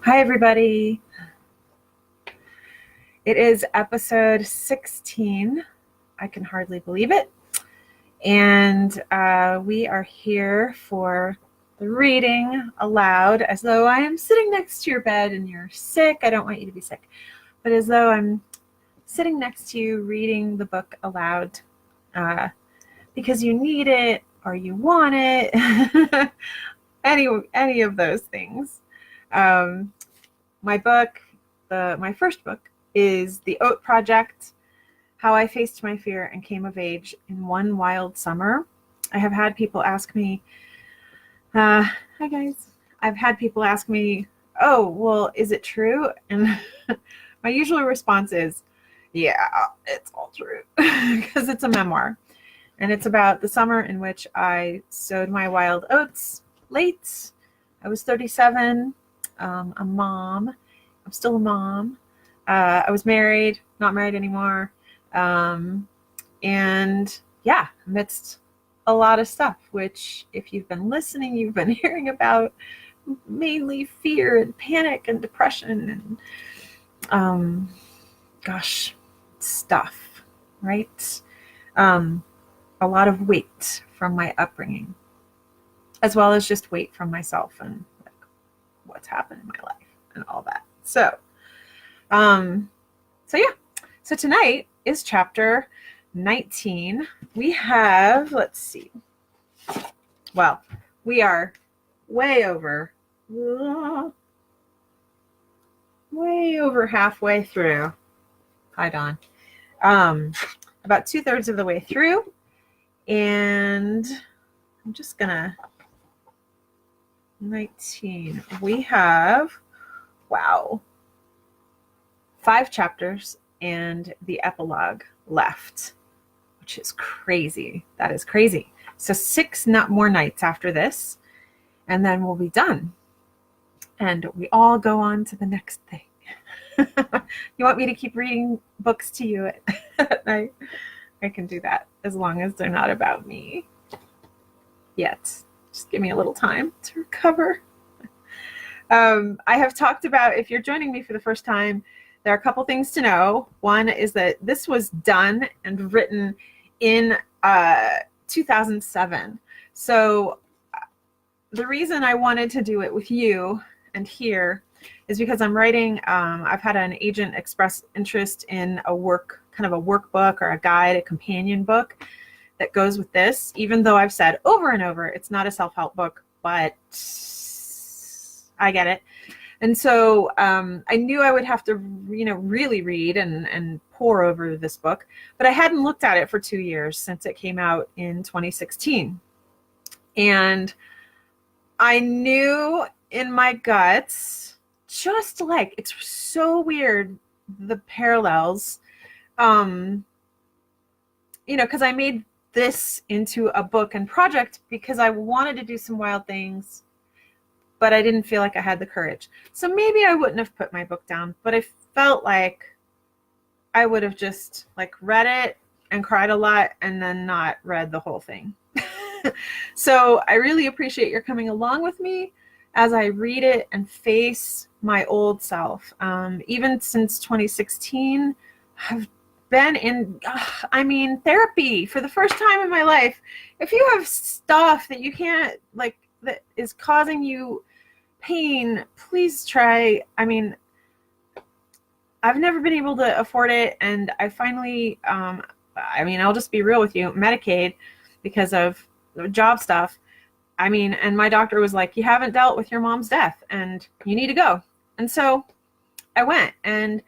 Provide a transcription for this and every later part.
Hi, everybody. It is episode 16. I can hardly believe it. And we are here for the reading aloud, as though I am sitting next to your bed and you're sick. I don't want you to be sick, but as though I'm sitting next to you reading the book aloud because you need it or you want it. any of those things. My book, my first book, is The Oat Project, How I Faced My Fear and Came of Age in One Wild Summer. I have had people ask me, hi guys, I've had people ask me, oh, well, is it true? And my usual response is, yeah, it's all true, because it's a memoir. And it's about the summer in which I sowed my wild oats late. I was 37, a mom. I'm still a mom. I was married, not married anymore. And yeah, amidst a lot of stuff, which if you've been listening, you've been hearing about, mainly fear and panic and depression and, stuff, right? A lot of weight from my upbringing, as well as just weight from myself and like what's happened in my life and all that. So yeah. So tonight is chapter 19. We have, let's see. Well, we are way over halfway through. Hi, Dawn. About 2/3 of the way through. And I'm just gonna 19. We have, wow, 5 chapters and the epilogue left, which is crazy. That is crazy. So 6 more nights after this, and then we'll be done. And we all go on to the next thing. You want me to keep reading books to you at night? I can do that as long as they're not about me yet. Just give me a little time to recover. I have talked about, if you're joining me for the first time, there are a couple things to know. One is that this was done and written in 2007. So the reason I wanted to do it with you and here is because I'm writing, I've had an agent express interest in a workbook or a guide, a companion book that goes with this, even though I've said over and over, it's not a self-help book, but I get it. And so I knew I would have to, really read and pore over this book, but I hadn't looked at it for 2 years since it came out in 2016. And I knew in my guts, just like, it's so weird, the parallels, because I made this into a book and project because I wanted to do some wild things, but I didn't feel like I had the courage. So maybe I wouldn't have put my book down, but I felt like I would have just read it and cried a lot and then not read the whole thing. So I really appreciate your coming along with me as I read it and face my old self. Even since 2016, I've been in, therapy for the first time in my life. If you have stuff that you can't, that is causing you pain, please try. I've never been able to afford it, and I finally, I'll just be real with you, Medicaid, because of job stuff. And my doctor was like, you haven't dealt with your mom's death and you need to go. And so I went and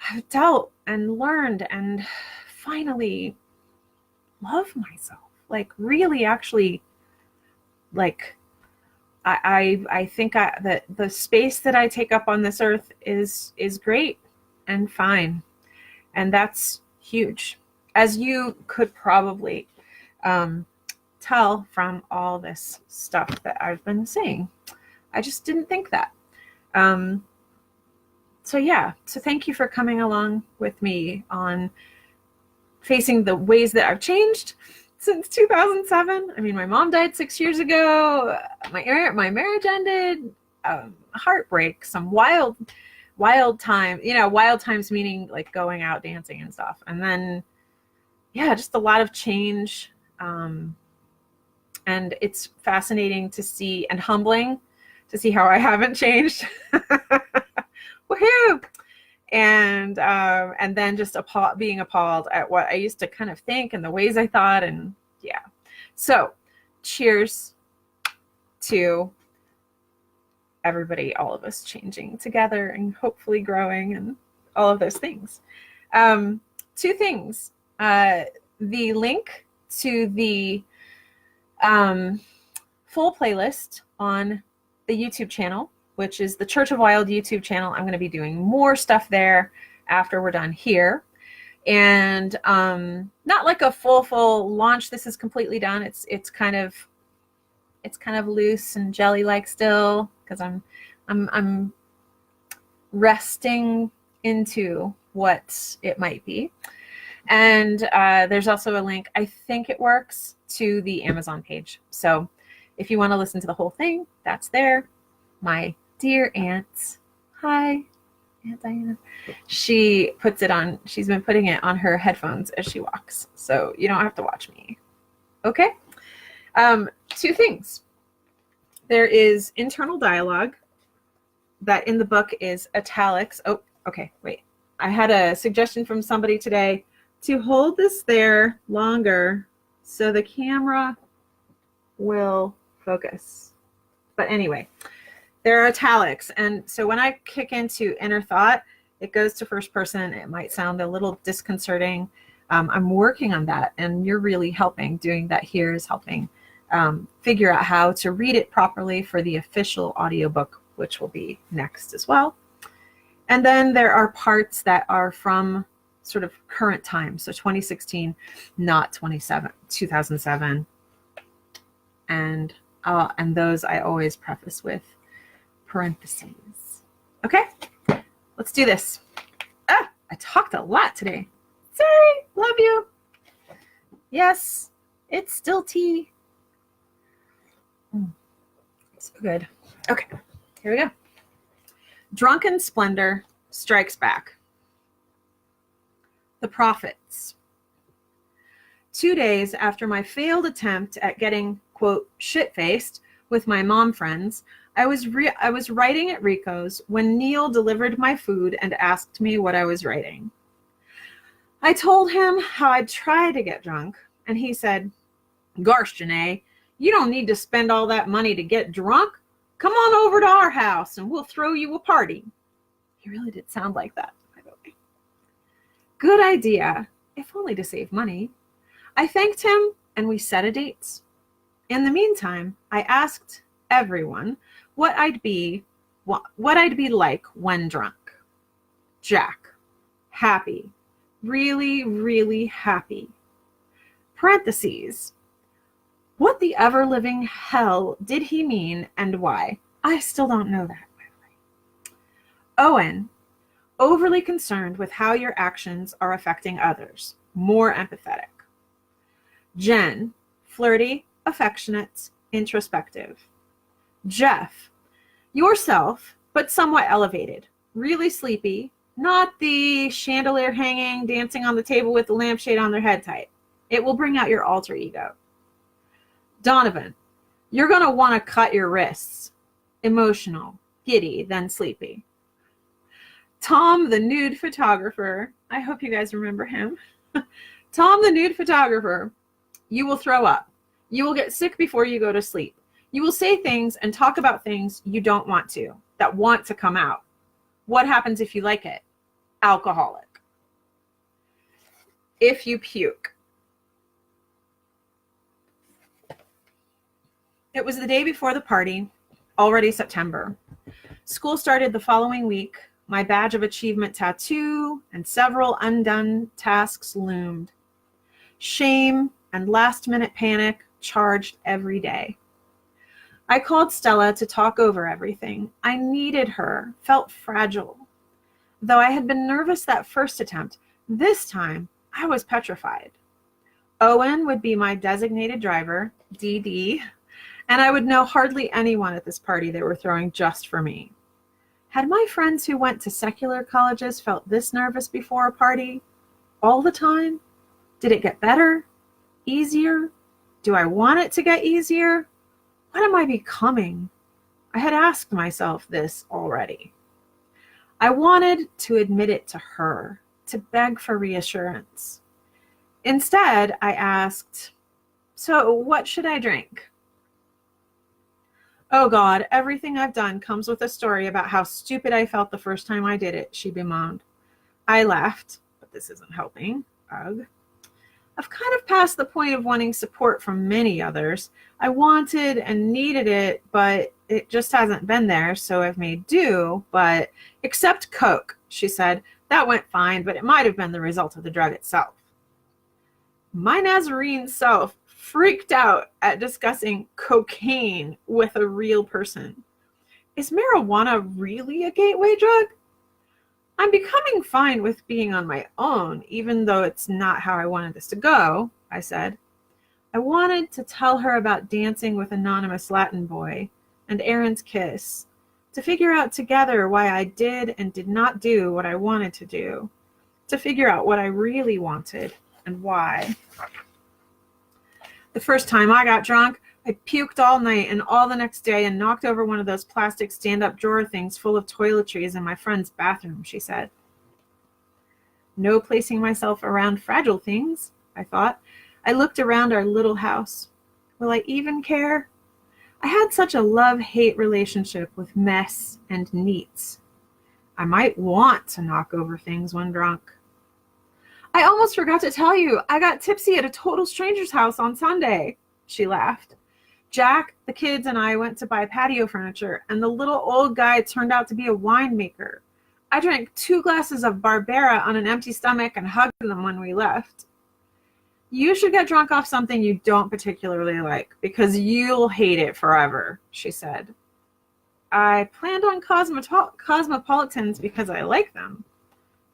I've dealt and learned and finally love myself. Really, actually, I think that the space that I take up on this earth is great and fine. And that's huge. As you could probably tell from all this stuff that I've been saying. I just didn't think that. So thank you for coming along with me on facing the ways that I've changed since 2007. My mom died 6 years ago. My marriage ended. heartbreak, some wild time, wild times meaning like going out dancing and stuff. And then, yeah, just a lot of change. And it's fascinating to see and humbling to see how I haven't changed. Woohoo! And then just being appalled at what I used to kind of think and the ways I thought. And yeah. So cheers to everybody, all of us changing together and hopefully growing and all of those things. Two things. The link to the full playlist on the YouTube channel, which is the Church of Wild YouTube channel. I'm going to be doing more stuff there after we're done here. And not like a full launch. This is completely done. It's kind of loose and jelly-like still, because I'm resting into what it might be. And there's also a link, I think it works, to the Amazon page. So if you want to listen to the whole thing, that's there. My dear aunt, hi, Aunt Diana. She puts it on, she's been putting it on her headphones as she walks. So you don't have to watch me. Okay? Two things. There is internal dialogue that in the book is italics. Oh, okay, wait. I had a suggestion from somebody today to hold this there longer so the camera will focus. But anyway, there are italics. And so when I kick into inner thought, it goes to first person. It might sound a little disconcerting. I'm working on that, and you're really helping. Doing that here is helping figure out how to read it properly for the official audiobook, which will be next as well. And then there are parts that are from sort of current time. So 2016, not 2007. And those I always preface with parentheses. Okay, let's do this. I talked a lot today. Sorry, love you. Yes, it's still tea. So good. Okay, here we go. Drunken splendor strikes back. The prophets. 2 days after my failed attempt at getting, quote, shit-faced with my mom friends, I was writing at Rico's when Neil delivered my food and asked me what I was writing. I told him how I'd try to get drunk, and he said, "Gosh, Janae, you don't need to spend all that money to get drunk. Come on over to our house and we'll throw you a party." He really did sound like that, by the way. Good idea, if only to save money. I thanked him and we set a date. In the meantime, I asked everyone what I'd be like when drunk. Jack, happy, really, really happy. Parentheses. What the ever-living hell did he mean and why? I still don't know that, by the way. Owen, overly concerned with how your actions are affecting others. More empathetic. Jen, flirty, affectionate, introspective. Jeff, yourself, but somewhat elevated. Really sleepy, not the chandelier hanging, dancing on the table with the lampshade on their head type. It will bring out your alter ego. Donovan, you're going to want to cut your wrists. Emotional, giddy, then sleepy. Tom, the nude photographer. I hope you guys remember him. Tom, the nude photographer. You will throw up. You will get sick before you go to sleep. You will say things and talk about things you don't want to, that want to come out. What happens if you like it? Alcoholic. If you puke. It was the day before the party, already September. School started the following week. My badge of achievement tattoo and several undone tasks loomed. Shame and last-minute panic charged every day. I called Stella to talk over everything. I needed her, felt fragile. Though I had been nervous that first attempt, this time I was petrified. Owen would be my designated driver, DD, and I would know hardly anyone at this party they were throwing just for me. Had my friends who went to secular colleges felt this nervous before a party? All the time? Did it get better? Easier? Do I want it to get easier? What am I becoming? I had asked myself this already. I wanted to admit it to her, to beg for reassurance. Instead, I asked, "So what should I drink?" "Oh God, everything I've done comes with a story about how stupid I felt the first time I did it," she bemoaned. I laughed, but this isn't helping. Ugh. I've kind of passed the point of wanting support from many others. I wanted and needed it, but it just hasn't been there, so I've made do. But except Coke, she said. That went fine, but it might have been the result of the drug itself. My Nazarene self freaked out at discussing cocaine with a real person. Is marijuana really a gateway drug? I'm becoming fine with being on my own, even though it's not how I wanted this to go, I said. I wanted to tell her about dancing with Anonymous Latin Boy and Aaron's kiss, to figure out together why I did and did not do what I wanted to do, to figure out what I really wanted and why. The first time I got drunk, I puked all night and all the next day and knocked over one of those plastic stand-up drawer things full of toiletries in my friend's bathroom, she said. No placing myself around fragile things, I thought. I looked around our little house. Will I even care? I had such a love-hate relationship with mess and neats. I might want to knock over things when drunk. I almost forgot to tell you, I got tipsy at a total stranger's house on Sunday, she laughed. Jack, the kids, and I went to buy patio furniture, and the little old guy turned out to be a winemaker. I drank 2 glasses of Barbera on an empty stomach and hugged them when we left. You should get drunk off something you don't particularly like, because you'll hate it forever, she said. I planned on Cosmopolitans because I like them.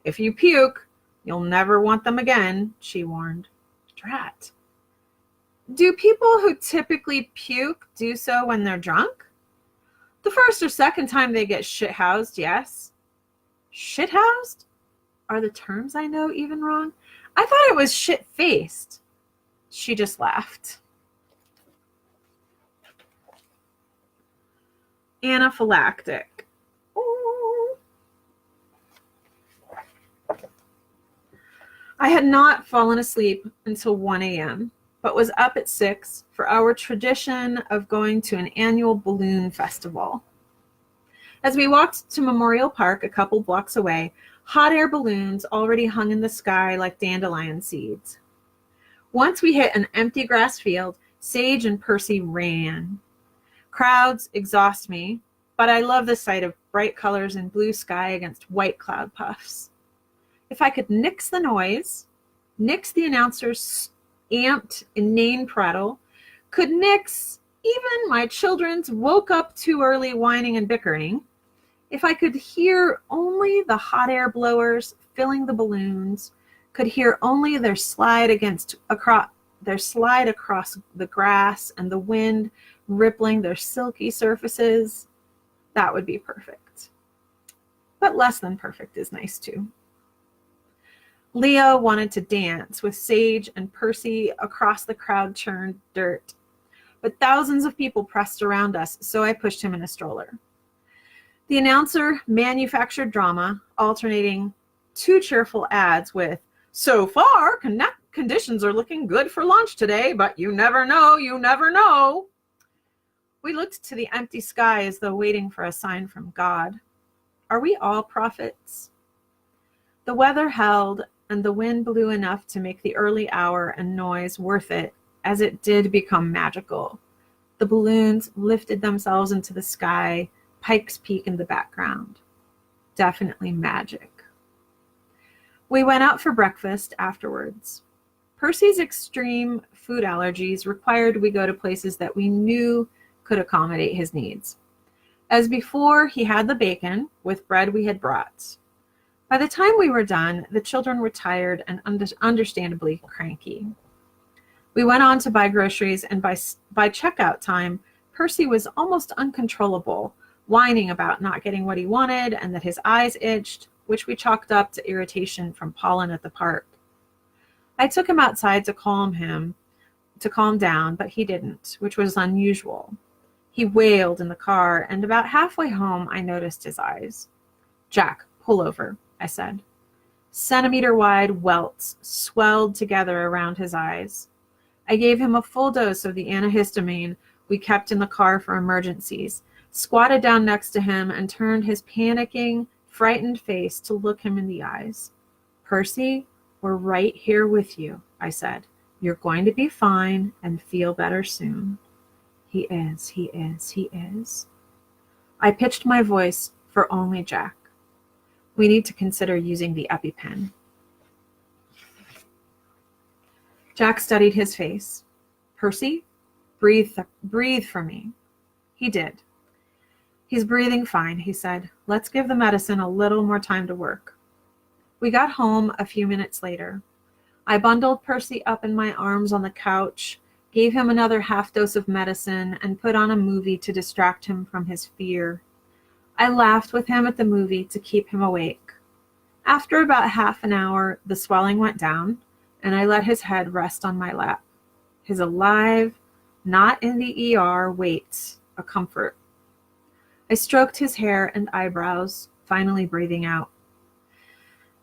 If you puke, you'll never want them again, she warned. Drat. Do people who typically puke do so when they're drunk? The first or second time they get shithoused, yes. Shithoused? Are the terms I know even wrong? I thought it was shit-faced. She just laughed. Anaphylactic. Ooh. I had not fallen asleep until 1 a.m., but was up at 6 for our tradition of going to an annual balloon festival. As we walked to Memorial Park a couple blocks away, hot air balloons already hung in the sky like dandelion seeds. Once we hit an empty grass field, Sage and Percy ran. Crowds exhaust me, but I love the sight of bright colors and blue sky against white cloud puffs. If I could nix the noise, nix the announcer's amped, inane prattle, could nix even my children's woke up too early whining and bickering, if I could hear only the hot air blowers filling the balloons, could hear only their slide across the grass and the wind rippling their silky surfaces, that would be perfect. But less than perfect is nice too. Leo wanted to dance with Sage and Percy across the crowd-churned dirt, but thousands of people pressed around us, so I pushed him in a stroller. The announcer manufactured drama, alternating 2 cheerful ads with, "So far, conditions are looking good for launch today, but you never know, you never know." We looked to the empty sky as though waiting for a sign from God. Are we all prophets? The weather held, and the wind blew enough to make the early hour and noise worth it, as it did become magical. The balloons lifted themselves into the sky, Pikes Peak in the background. Definitely magic. We went out for breakfast afterwards. Percy's extreme food allergies required we go to places that we knew could accommodate his needs. As before, he had the bacon with bread we had brought. By the time we were done, the children were tired and understandably cranky. We went on to buy groceries, and by checkout time, Percy was almost uncontrollable, whining about not getting what he wanted and that his eyes itched, which we chalked up to irritation from pollen at the park. I took him outside to calm down, but he didn't, which was unusual. He wailed in the car, and about halfway home, I noticed his eyes. "Jack, pull over," I said. Centimeter-wide welts swelled together around his eyes. I gave him a full dose of the antihistamine we kept in the car for emergencies, squatted down next to him, and turned his panicking, frightened face to look him in the eyes. "Percy, we're right here with you," I said. "You're going to be fine and feel better soon." He is, he is, he is. I pitched my voice for only Jack. We need to consider using the EpiPen. Jack studied his face. "Percy, breathe for me." He did. "He's breathing fine," he said. "Let's give the medicine a little more time to work." We got home a few minutes later. I bundled Percy up in my arms on the couch, gave him another half dose of medicine, and put on a movie to distract him from his fear. I laughed with him at the movie to keep him awake. After about half an hour, the swelling went down, and I let his head rest on my lap. His alive, not in the ER weight, a comfort. I stroked his hair and eyebrows, finally breathing out.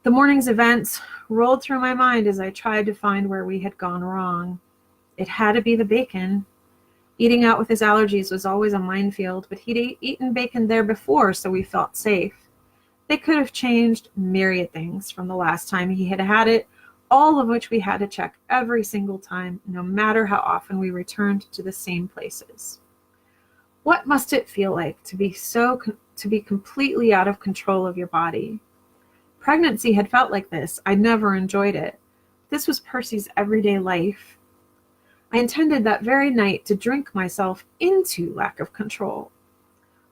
The morning's events rolled through my mind as I tried to find where we had gone wrong. It had to be the bacon. Eating out with his allergies was always a minefield, but he'd eaten bacon there before, so we felt safe. They could have changed myriad things from the last time he had had it, all of which we had to check every single time, no matter how often we returned to the same places. What must it feel like to be completely out of control of your body? Pregnancy had felt like this. I never enjoyed it. This was Percy's everyday life. I intended that very night to drink myself into lack of control.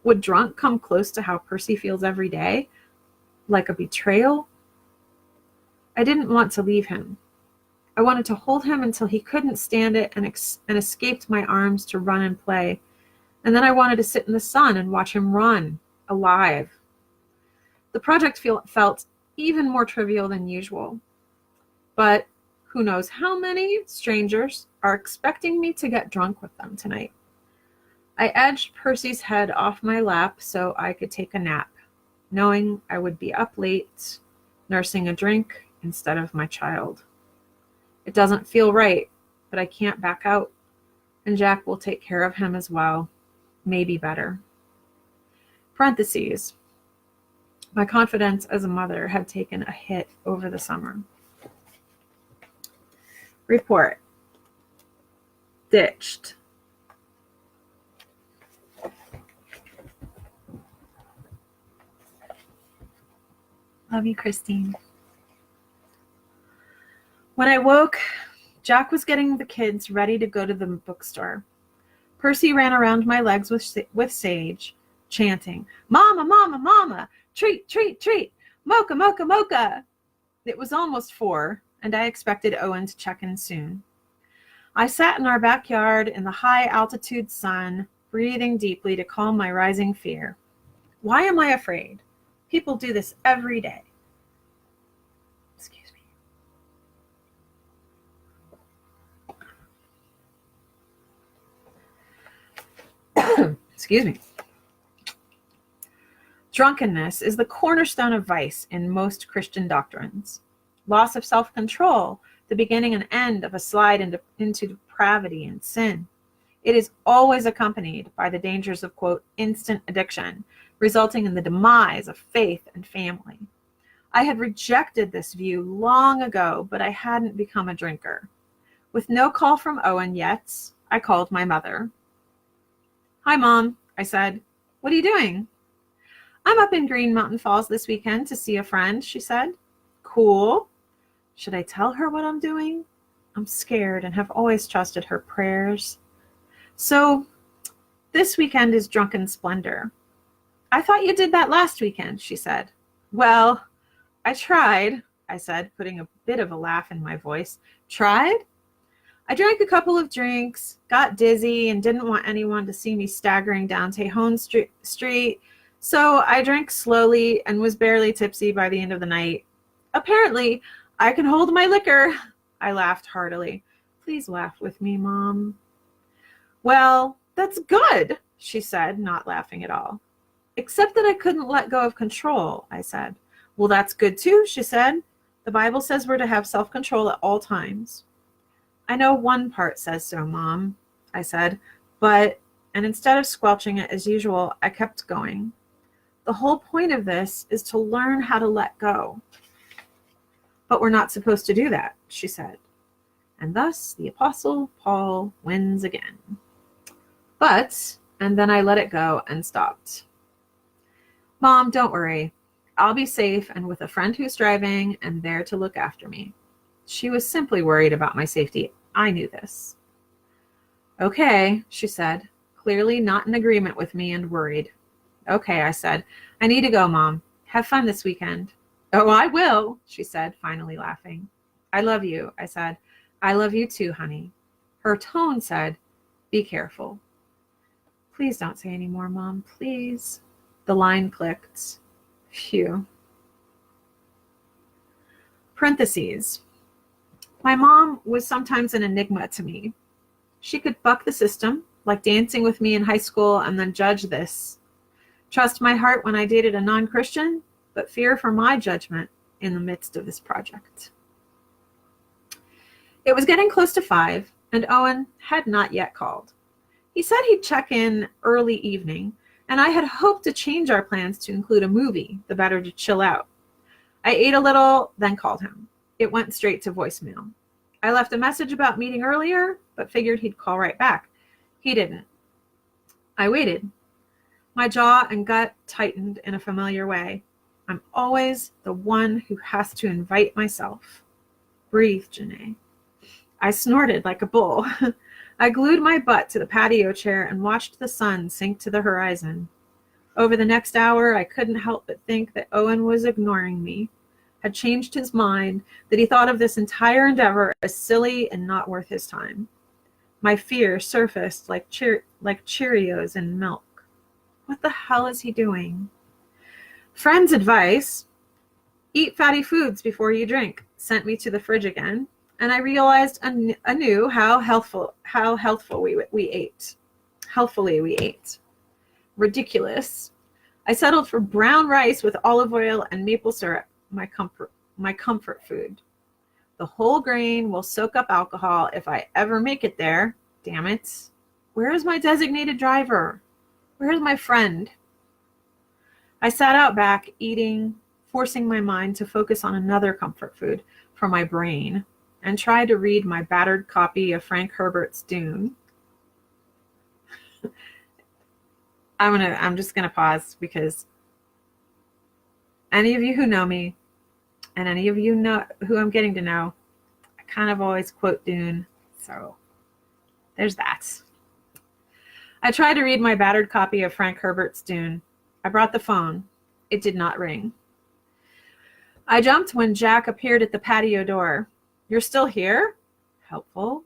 Would drunk come close to how Percy feels every day? Like a betrayal? I didn't want to leave him. I wanted to hold him until he couldn't stand it and escaped my arms to run and play. And then I wanted to sit in the sun and watch him run, alive. The project felt even more trivial than usual. But who knows how many strangers are expecting me to get drunk with them tonight. I edged Percy's head off my lap so I could take a nap, knowing I would be up late, nursing a drink instead of my child. It doesn't feel right, but I can't back out, and Jack will take care of him as well, maybe better. Parentheses. My confidence as a mother had taken a hit over the summer. Report. Ditched. Love you, Christine. When I woke, Jack was getting the kids ready to go to the bookstore. Percy ran around my legs with Sage, chanting, "Mama, mama, mama, treat, treat, treat, mocha, mocha, mocha." It was almost 4, and I expected Owen to check in soon. I sat in our backyard in the high-altitude sun, breathing deeply to calm my rising fear. Why am I afraid? People do this every day. Excuse me. Excuse me. Drunkenness is the cornerstone of vice in most Christian doctrines. Loss of self-control, the beginning and end of a slide into depravity and sin. It is always accompanied by the dangers of, quote, instant addiction, resulting in the demise of faith and family. I had rejected this view long ago, but I hadn't become a drinker. With no call from Owen yet, I called my mother. "Hi, Mom," I said. "What are you doing?" "I'm up in Green Mountain Falls this weekend to see a friend," she said. "Cool. Should I tell her what I'm doing? I'm scared and have always trusted her prayers. So, this weekend is drunken splendor." "I thought you did that last weekend," she said. "Well, I tried," I said, putting a bit of a laugh in my voice. "Tried? I drank a couple of drinks, got dizzy, and didn't want anyone to see me staggering down Tejon Street, so I drank slowly and was barely tipsy by the end of the night. Apparently, I can hold my liquor. I laughed heartily. Please laugh with me, Mom. Well, that's good, she said, not laughing at all. Except that I couldn't let go of control, I said. Well, that's good too, she said. The Bible says we're to have self-control at all times. I know one part says so, Mom, I said, and instead of squelching it as usual, I kept going. The whole point of this is to learn how to let go. But we're not supposed to do that, she said. And thus the Apostle Paul wins again. And then I let it go and stopped. Mom, don't worry. I'll be safe and with a friend who's driving and there to look after me. She was simply worried about my safety. I knew this. Okay, she said, clearly not in agreement with me and worried. Okay, I said. I need to go, Mom. Have fun this weekend. Oh, I will, she said, finally laughing. I love you, I said. I love you too, honey. Her tone said, be careful. Please don't say any more, Mom, please. The line clicked. Phew. Parentheses. My mom was sometimes an enigma to me. She could buck the system, like dancing with me in high school, and then judge this. Trust my heart when I dated a non-Christian, but fear for my judgment in the midst of this project. It was getting close to 5, and Owen had not yet called. He said he'd check in early evening, and I had hoped to change our plans to include a movie, the better to chill out. I ate a little, then called him. It went straight to voicemail. I left a message about meeting earlier, but figured he'd call right back. He didn't. I waited. My jaw and gut tightened in a familiar way. I'm always the one who has to invite myself. Breathe, Janae. I snorted like a bull. I glued my butt to the patio chair and watched the sun sink to the horizon. Over the next hour, I couldn't help but think that Owen was ignoring me, had changed his mind, that he thought of this entire endeavor as silly and not worth his time. My fear surfaced like Cheerios in milk. What the hell is he doing? Friend's advice, eat fatty foods before you drink, sent me to the fridge again, and I realized anew how healthfully we ate. Ridiculous. I settled for brown rice with olive oil and maple syrup, my comfort food. The whole grain will soak up alcohol if I ever make it there. Damn it. Where is my designated driver? Where is my friend? I sat out back, eating, forcing my mind to focus on another comfort food for my brain, and tried to read my battered copy of Frank Herbert's Dune. I'm just gonna pause because any of you who know me and any of you know who I'm getting to know, I kind of always quote Dune. So there's that. I tried to read my battered copy of Frank Herbert's Dune. I brought the phone. It did not ring. I jumped when Jack appeared at the patio door. You're still here? Helpful.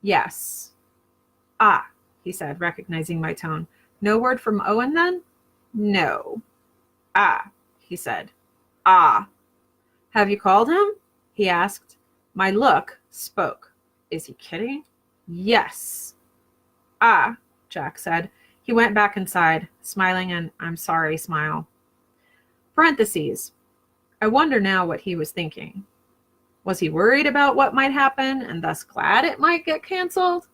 Yes. Ah, he said, recognizing my tone. No word from Owen then? No. Ah, he said. Ah. Have you called him? He asked. My look spoke. Is he kidding? Yes. Ah, Jack said. He went back inside, smiling an I'm sorry smile. Parentheses. I wonder now what he was thinking. Was he worried about what might happen and thus glad it might get canceled?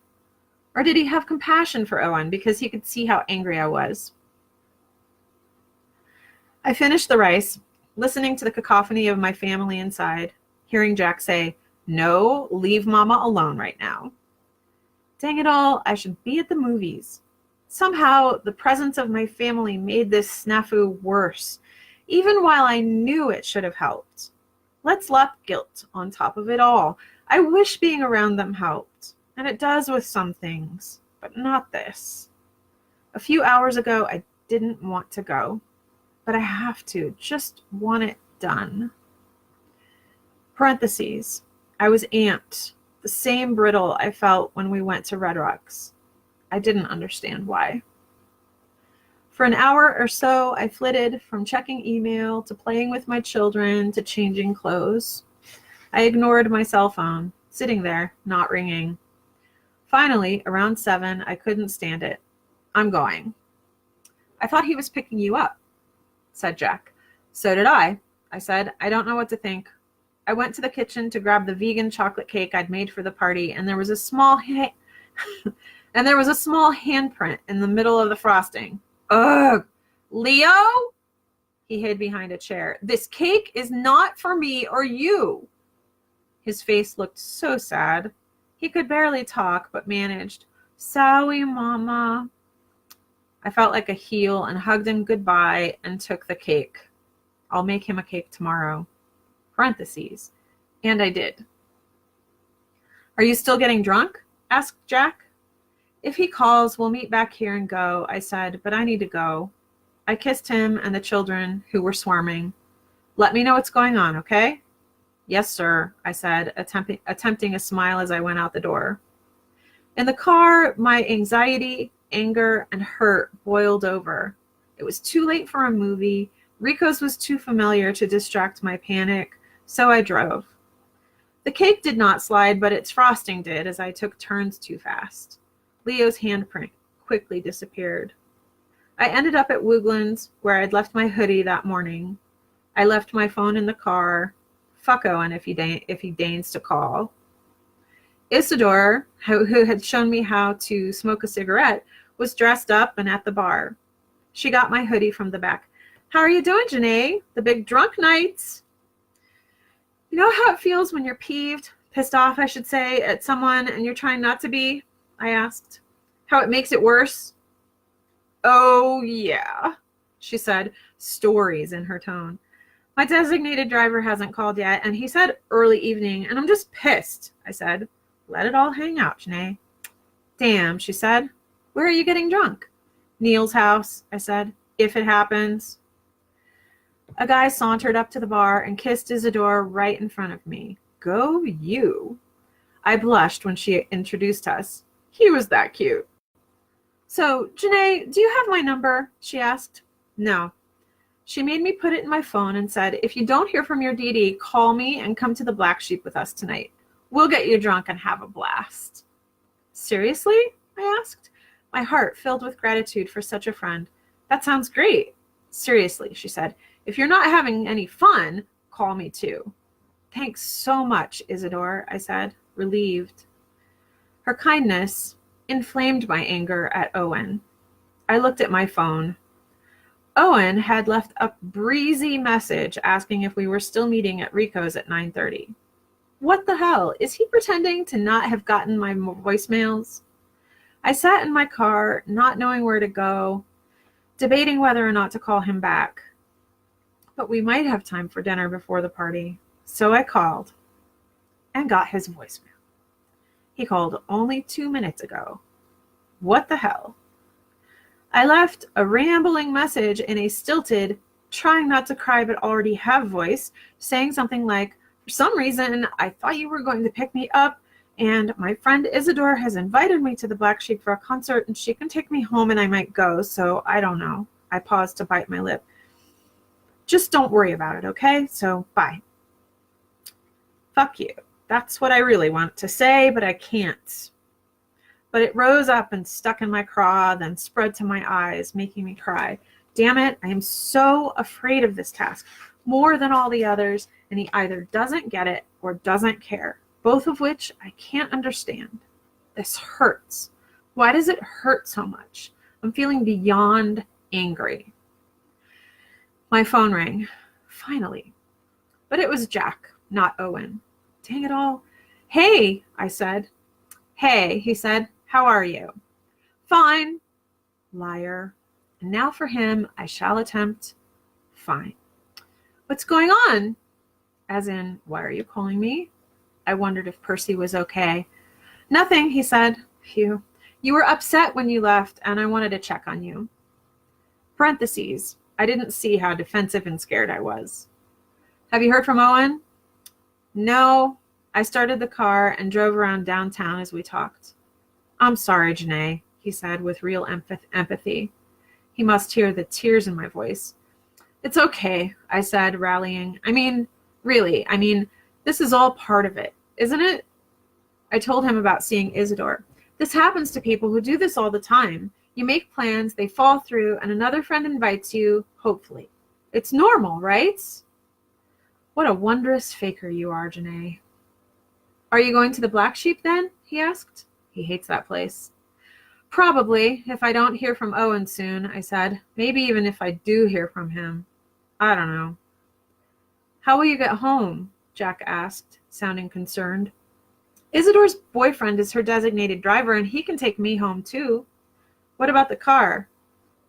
Or did he have compassion for Owen because he could see how angry I was? I finished the rice, listening to the cacophony of my family inside, hearing Jack say, no, leave Mama alone right now. Dang it all, I should be at the movies. Somehow, the presence of my family made this snafu worse, even while I knew it should have helped. Let's slap guilt on top of it all. I wish being around them helped, and it does with some things, but not this. A few hours ago, I didn't want to go, but I have to, just want it done. Parentheses. I was amped. the same brittle I felt when we went to Red Rocks. I didn't understand why. For an hour or so, I flitted from checking email to playing with my children to changing clothes. I ignored my cell phone, sitting there, not ringing. Finally, around 7, I couldn't stand it. I'm going. I thought he was picking you up, said Jack. So did I said. I don't know what to think. I went to the kitchen to grab the vegan chocolate cake I'd made for the party, and there was a small handprint in the middle of the frosting. Ugh! Leo? He hid behind a chair. This cake is not for me or you. His face looked so sad. He could barely talk, but managed. Sorry, Mama. I felt like a heel and hugged him goodbye and took the cake. I'll make him a cake tomorrow. Parentheses. And I did. Are you still getting drunk? Asked Jack. If he calls, we'll meet back here and go, I said, but I need to go. I kissed him and the children, who were swarming. Let me know what's going on, okay? Yes, sir, I said, attempting a smile as I went out the door. In the car, my anxiety, anger, and hurt boiled over. It was too late for a movie. Rico's was too familiar to distract my panic, so I drove. The cake did not slide, but its frosting did as I took turns too fast. Leo's handprint quickly disappeared. I ended up at Wooglan's, where I'd left my hoodie that morning. I left my phone in the car. Fuck Owen if he deigns to call. Isidore, who had shown me how to smoke a cigarette, was dressed up and at the bar. She got my hoodie from the back. How are you doing, Janae? The big drunk nights. You know how it feels when you're pissed off, I should say, at someone and you're trying not to be? I asked. How it makes it worse? Oh, yeah, she said, stories in her tone. My designated driver hasn't called yet, and he said early evening, and I'm just pissed, I said. Let it all hang out, Janae. Damn, she said. Where are you getting drunk? Neil's house, I said, if it happens. A guy sauntered up to the bar and kissed Isidore right in front of me. Go you. I blushed when she introduced us. He was that cute. So, Janae, do you have my number? She asked. No. She made me put it in my phone and said, if you don't hear from your DD, call me and come to the Black Sheep with us tonight. We'll get you drunk and have a blast. Seriously? I asked, my heart filled with gratitude for such a friend. That sounds great. Seriously, she said. If you're not having any fun, call me too. Thanks so much, Isidore, I said, relieved. Her kindness inflamed my anger at Owen. I looked at my phone. Owen had left a breezy message asking if we were still meeting at Rico's at 9:30. What the hell? Is he pretending to not have gotten my voicemails? I sat in my car, not knowing where to go, debating whether or not to call him back. But we might have time for dinner before the party, so I called and got his voicemail. He called only 2 minutes ago. What the hell? I left a rambling message in a stilted, trying not to cry but already have voice, saying something like, for some reason, I thought you were going to pick me up, and my friend Isidore has invited me to the Black Sheep for a concert, and she can take me home and I might go, so I don't know. I paused to bite my lip. Just don't worry about it, okay? So, bye. Fuck you. That's what I really want to say, but I can't. But it rose up and stuck in my craw, then spread to my eyes, making me cry. Damn it, I am so afraid of this task, more than all the others, and he either doesn't get it or doesn't care, both of which I can't understand. This hurts. Why does it hurt so much? I'm feeling beyond angry. My phone rang. Finally. But it was Jack, not Owen. Dang it all. Hey, I said. Hey, he said. How are you? Fine. Liar. And now for him, I shall attempt. Fine. What's going on? As in, why are you calling me? I wondered if Percy was okay. Nothing, he said. Phew. You were upset when you left, and I wanted to check on you. Parentheses. I didn't see how defensive and scared I was. Have you heard from Owen? No, I started the car and drove around downtown as we talked. I'm sorry, Janae, he said with real empathy. He must hear the tears in my voice. It's okay, I said, rallying. Really, this is all part of it, isn't it? I told him about seeing Isidore. This happens to people who do this all the time. You make plans, they fall through, and another friend invites you, hopefully. It's normal, right? What a wondrous faker you are, Janae. Are you going to the Black Sheep then? He asked. He hates that place. Probably, if I don't hear from Owen soon, I said. Maybe even if I do hear from him. I don't know. How will you get home? Jack asked, sounding concerned. Isidore's boyfriend is her designated driver, and he can take me home too. What about the car?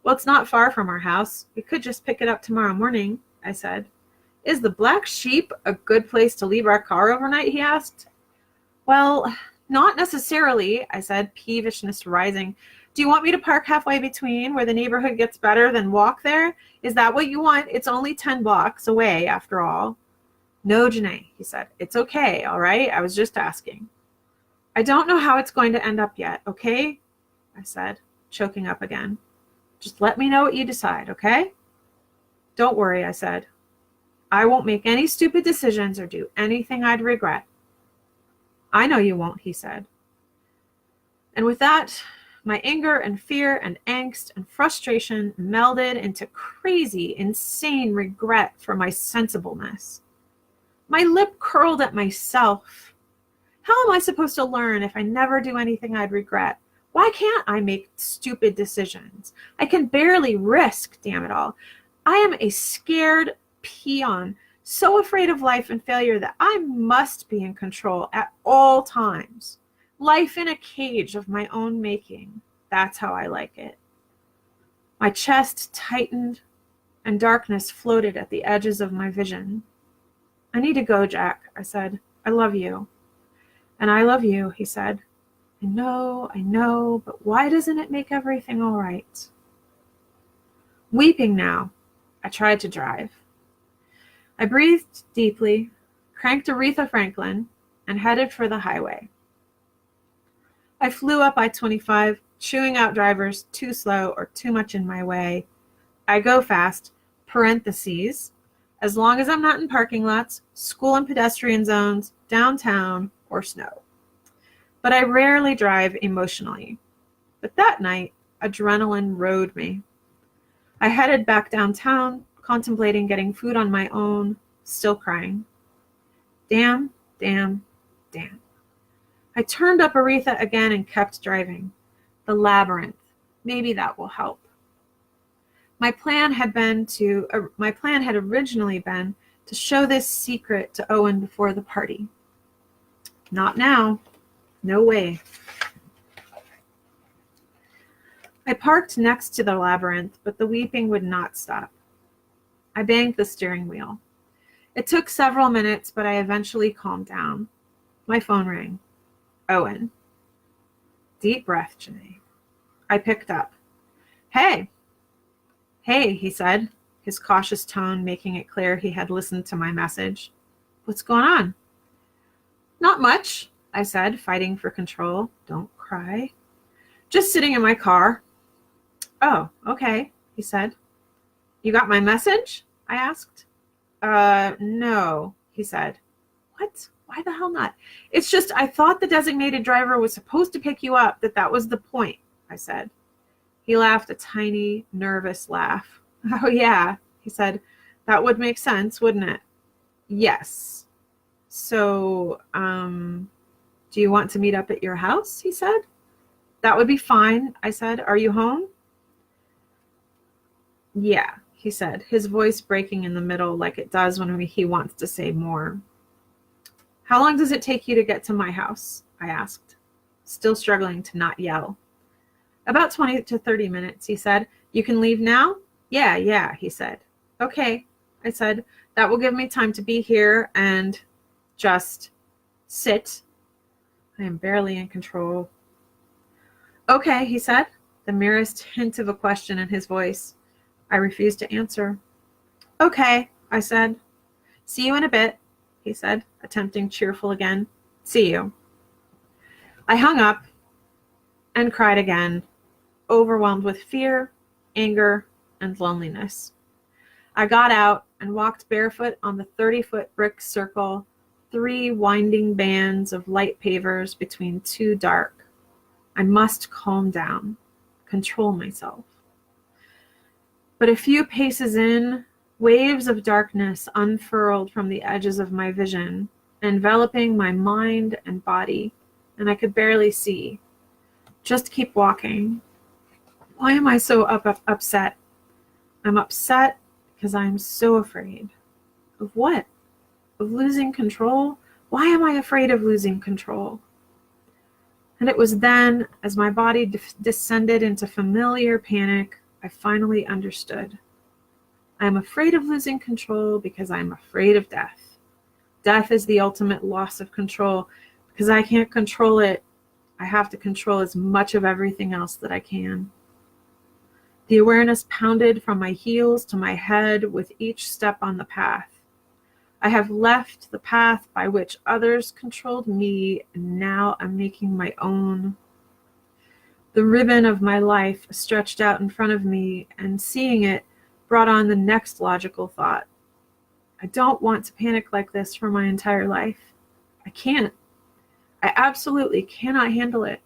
Well, it's not far from our house. We could just pick it up tomorrow morning, I said. Is the Black Sheep a good place to leave our car overnight? He asked. Well, not necessarily, I said, peevishness rising. Do you want me to park halfway between where the neighborhood gets better than walk there? Is that what you want? It's only 10 blocks away, after all. No, Janae, he said. It's okay, all right? I was just asking. I don't know how it's going to end up yet, okay? I said, choking up again. Just let me know what you decide, okay? Don't worry, I said. I won't make any stupid decisions or do anything I'd regret. I know you won't, he said. And with that, my anger and fear and angst and frustration melded into crazy, insane regret for my sensibleness. My lip curled at myself. How am I supposed to learn if I never do anything I'd regret? Why can't I make stupid decisions? I can barely risk, damn it all. I am a scared peon, so afraid of life and failure that I must be in control at all times. Life in a cage of my own making. That's how I like it. My chest tightened and darkness floated at the edges of my vision. I need to go, Jack, I said. I love you. And I love you, he said. I know, but why doesn't it make everything all right? Weeping now, I tried to drive. I breathed deeply, cranked Aretha Franklin, and headed for the highway. I flew up I-25, chewing out drivers too slow or too much in my way. I go fast, parentheses, as long as I'm not in parking lots, school and pedestrian zones, downtown, or snow. But I rarely drive emotionally. But that night, adrenaline rode me. I headed back downtown, contemplating getting food on my own, still crying. Damn. I turned up Aretha again and kept driving. The labyrinth. Maybe that will help. My plan had originally been to show this secret to Owen before the party. Not now. No way. I parked next to the labyrinth, but the weeping would not stop. I banged the steering wheel. It took several minutes, but I eventually calmed down. My phone rang. Owen. Deep breath, Janae. I picked up. Hey, he said, his cautious tone making it clear he had listened to my message. What's going on? Not much, I said, fighting for control. Don't cry. Just sitting in my car. Oh, okay, he said. You got my message? I asked. No, he said. What? Why the hell not? It's just I thought the designated driver was supposed to pick you up, that was the point, I said. He laughed a tiny, nervous laugh. Oh, yeah, he said. That would make sense, wouldn't it? Yes. So, do you want to meet up at your house? He said. That would be fine, I said. Are you home? Yeah, he said, his voice breaking in the middle like it does when he wants to say more. How long does it take you to get to my house? I asked, still struggling to not yell. About 20 to 30 minutes, he said. You can leave now? Yeah, he said. Okay, I said. That will give me time to be here and just sit. I am barely in control. Okay, he said, the merest hint of a question in his voice. I refused to answer. Okay, I said. See you in a bit, he said, attempting cheerful again. See you. I hung up and cried again, overwhelmed with fear, anger, and loneliness. I got out and walked barefoot on the 30-foot brick circle, 3 winding bands of light pavers between 2 dark. I must calm down, control myself. But a few paces in, waves of darkness unfurled from the edges of my vision, enveloping my mind and body, and I could barely see. Just keep walking. Why am I so upset? I'm upset because I am so afraid. Of what? Of losing control? Why am I afraid of losing control? And it was then, as my body descended into familiar panic, I finally understood. I am afraid of losing control because I am afraid of death. Death is the ultimate loss of control. Because I can't control it, I have to control as much of everything else that I can. The awareness pounded from my heels to my head with each step on the path. I have left the path by which others controlled me, and now I'm making my own. The ribbon of my life stretched out in front of me, and seeing it brought on the next logical thought. I don't want to panic like this for my entire life. I can't. I absolutely cannot handle it.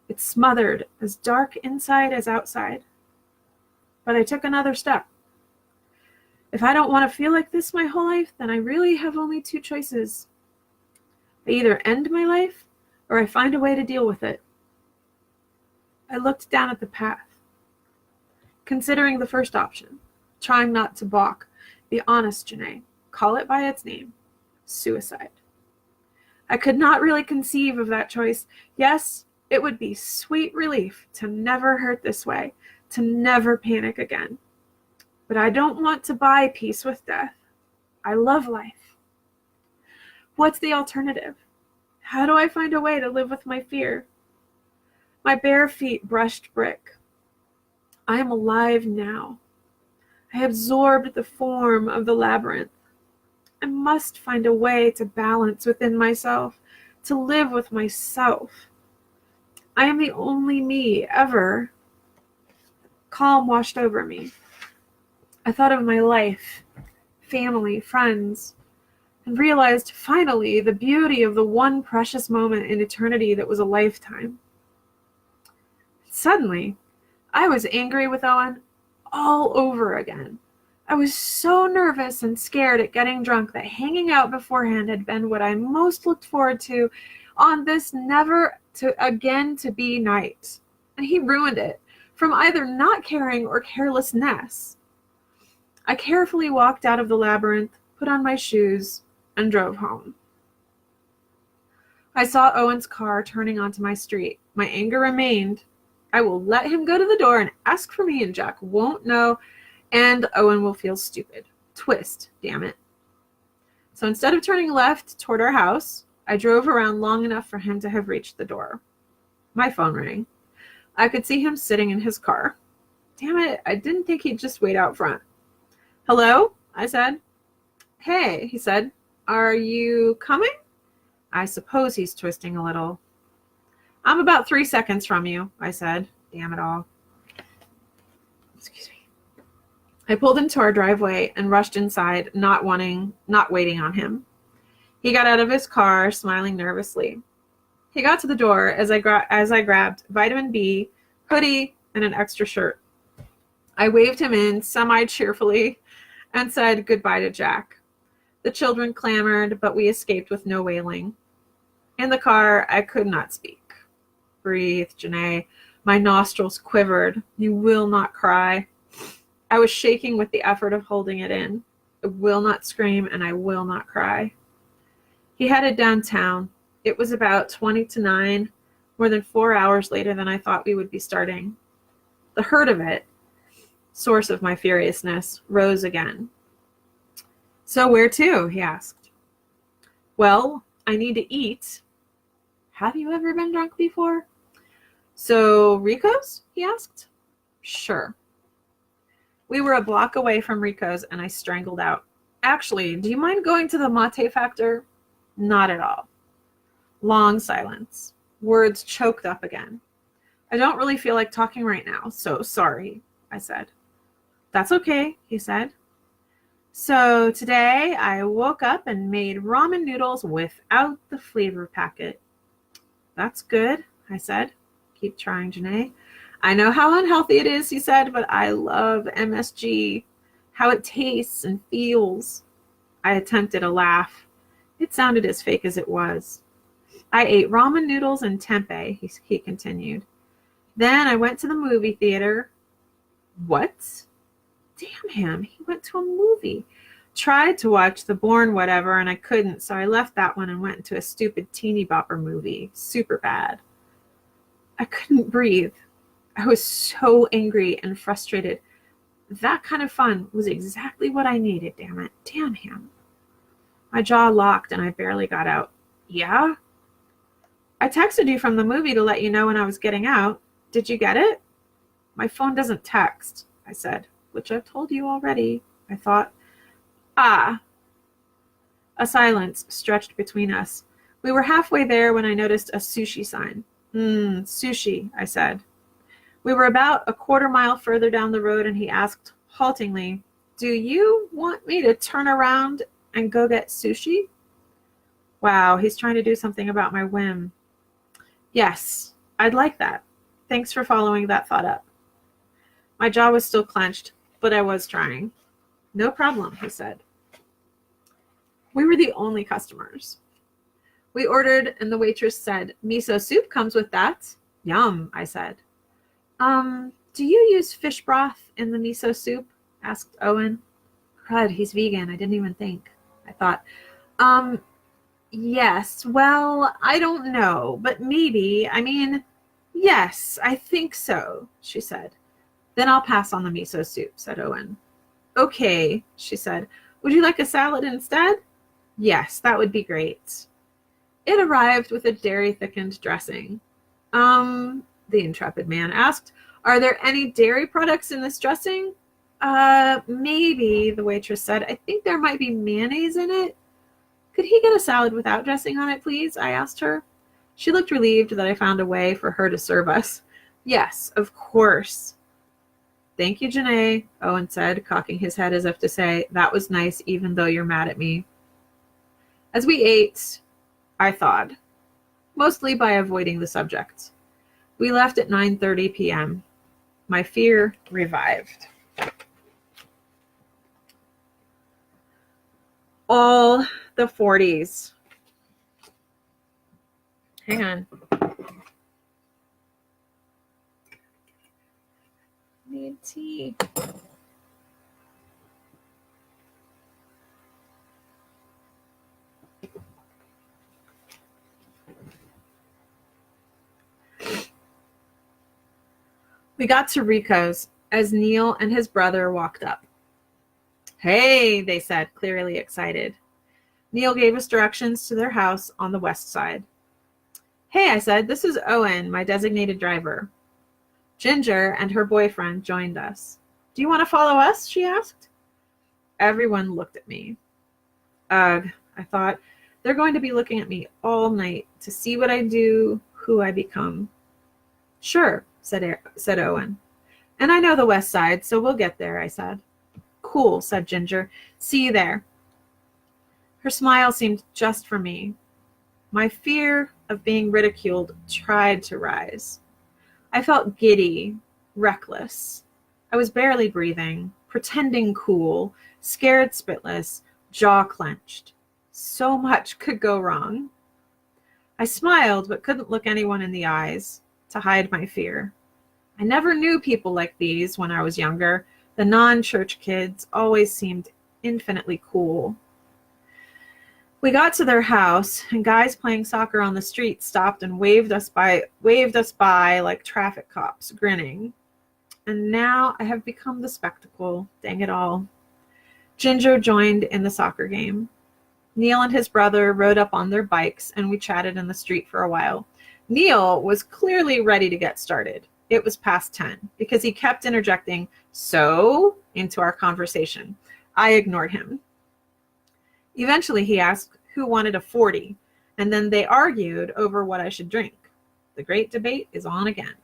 It's smothered, as dark inside as outside. But I took another step. If I don't want to feel like this my whole life, then I really have only 2 choices. I either end my life, or I find a way to deal with it. I looked down at the path, considering the first option, trying not to balk. Be honest, Janae. Call it by its name. Suicide. I could not really conceive of that choice. Yes, it would be sweet relief to never hurt this way, to never panic again. But I don't want to buy peace with death. I love life. What's the alternative? How do I find a way to live with my fear? My bare feet brushed brick. I am alive now. I absorbed the form of the labyrinth. I must find a way to balance within myself, to live with myself. I am the only me ever. Calm washed over me. I thought of my life, family, friends, and realized finally the beauty of the one precious moment in eternity that was a lifetime. Suddenly, I was angry with Owen all over again. I was so nervous and scared at getting drunk that hanging out beforehand had been what I most looked forward to on this never to again to be night. And he ruined it from either not caring or carelessness. I carefully walked out of the labyrinth, put on my shoes, and drove home. I saw Owen's car turning onto my street. My anger remained. I will let him go to the door and ask for me, and Jack won't know, and Owen will feel stupid. Twist, damn it. So instead of turning left toward our house, I drove around long enough for him to have reached the door. My phone rang. I could see him sitting in his car. Damn it, I didn't think he'd just wait out front. Hello? I said. Hey, he said. Are you coming? I suppose he's twisting a little. I'm about 3 seconds from you, I said. Damn it all. Excuse me. I pulled into our driveway and rushed inside, not waiting on him. He got out of his car, smiling nervously. He got to the door as I grabbed vitamin B, hoodie, and an extra shirt. I waved him in semi-cheerfully and said goodbye to Jack. The children clamored, but we escaped with no wailing. In the car, I could not speak. Breathe, Janae. My nostrils quivered. You will not cry. I was shaking with the effort of holding it in. I will not scream, and I will not cry. He headed downtown. It was about 20 to 9, more than 4 hours later than I thought we would be starting. The hurt of it, source of my furiousness, rose again. So where to? He asked. Well, I need to eat. Have you ever been drunk before? So Rico's? He asked. Sure. We were a block away from Rico's, and I strangled out. Actually, do you mind going to the mate factor? Not at all. Long silence. Words choked up again. I don't really feel like talking right now, so sorry, I said. That's okay, he said. So today I woke up and made ramen noodles without the flavor packet. That's good, I said. Keep trying, Janae. I know how unhealthy it is, he said, but I love MSG, how it tastes and feels. I attempted a laugh. It sounded as fake as it was. I ate ramen noodles and tempeh, he continued. Then I went to the movie theater. What? Damn him, he went to a movie. Tried to watch The Bourne whatever, and I couldn't, so I left that one and went into a stupid teeny bopper movie. Super bad. I couldn't breathe. I was so angry and frustrated. That kind of fun was exactly what I needed, damn it. Damn him. My jaw locked and I barely got out. Yeah? I texted you from the movie to let you know when I was getting out. Did you get it? My phone doesn't text, I said, which I've told you already, I thought. Ah. A silence stretched between us. We were halfway there when I noticed a sushi sign. Sushi, I said. We were about a quarter mile further down the road and he asked haltingly, do you want me to turn around and go get sushi? Wow, he's trying to do something about my whim. Yes, I'd like that. Thanks for following that thought up. My jaw was still clenched, but I was trying. No problem, he said. We were the only customers. We ordered and the waitress said, miso soup comes with that. Yum, I said. Do you use fish broth in the miso soup? Asked Owen. Crud, he's vegan. I didn't even think. I thought, yes, well, I don't know, but maybe. Yes, I think so, she said. Then I'll pass on the miso soup, said Owen. Okay, she said. Would you like a salad instead? Yes, that would be great. It arrived with a dairy-thickened dressing. The intrepid man asked, are there any dairy products in this dressing? Maybe, the waitress said. I think there might be mayonnaise in it. Could he get a salad without dressing on it, please? I asked her. She looked relieved that I found a way for her to serve us. Yes, of course. Thank you, Janae, Owen said, cocking his head as if to say, that was nice even though you're mad at me. As we ate, I thawed, mostly by avoiding the subject. We left at 9:30 p.m. My fear revived. All the 40s. Hang on. Need tea. We got to Rico's as Neil and his brother walked up. Hey, they said, clearly excited. Neil gave us directions to their house on the west side. Hey, I said, this is Owen, my designated driver. Ginger and her boyfriend joined us. Do you want to follow us? She asked. Everyone looked at me. Ugh, I thought, they're going to be looking at me all night to see what I do, who I become. Sure, said Owen. And I know the west side, so we'll get there, I said. Cool, said Ginger. See you there. Her smile seemed just for me. My fear of being ridiculed tried to rise. I felt giddy, reckless. I was barely breathing, pretending cool, scared spitless, jaw clenched. So much could go wrong. I smiled but couldn't look anyone in the eyes to hide my fear. I never knew people like these when I was younger. The non-church kids always seemed infinitely cool. We got to their house, and guys playing soccer on the street stopped and waved us by like traffic cops, grinning. And now I have become the spectacle, dang it all. Ginger joined in the soccer game. Neil and his brother rode up on their bikes, and we chatted in the street for a while. Neil was clearly ready to get started. It was past 10, because he kept interjecting, so, into our conversation. I ignored him. Eventually he asked who wanted a 40, and then they argued over what I should drink. The great debate is on again.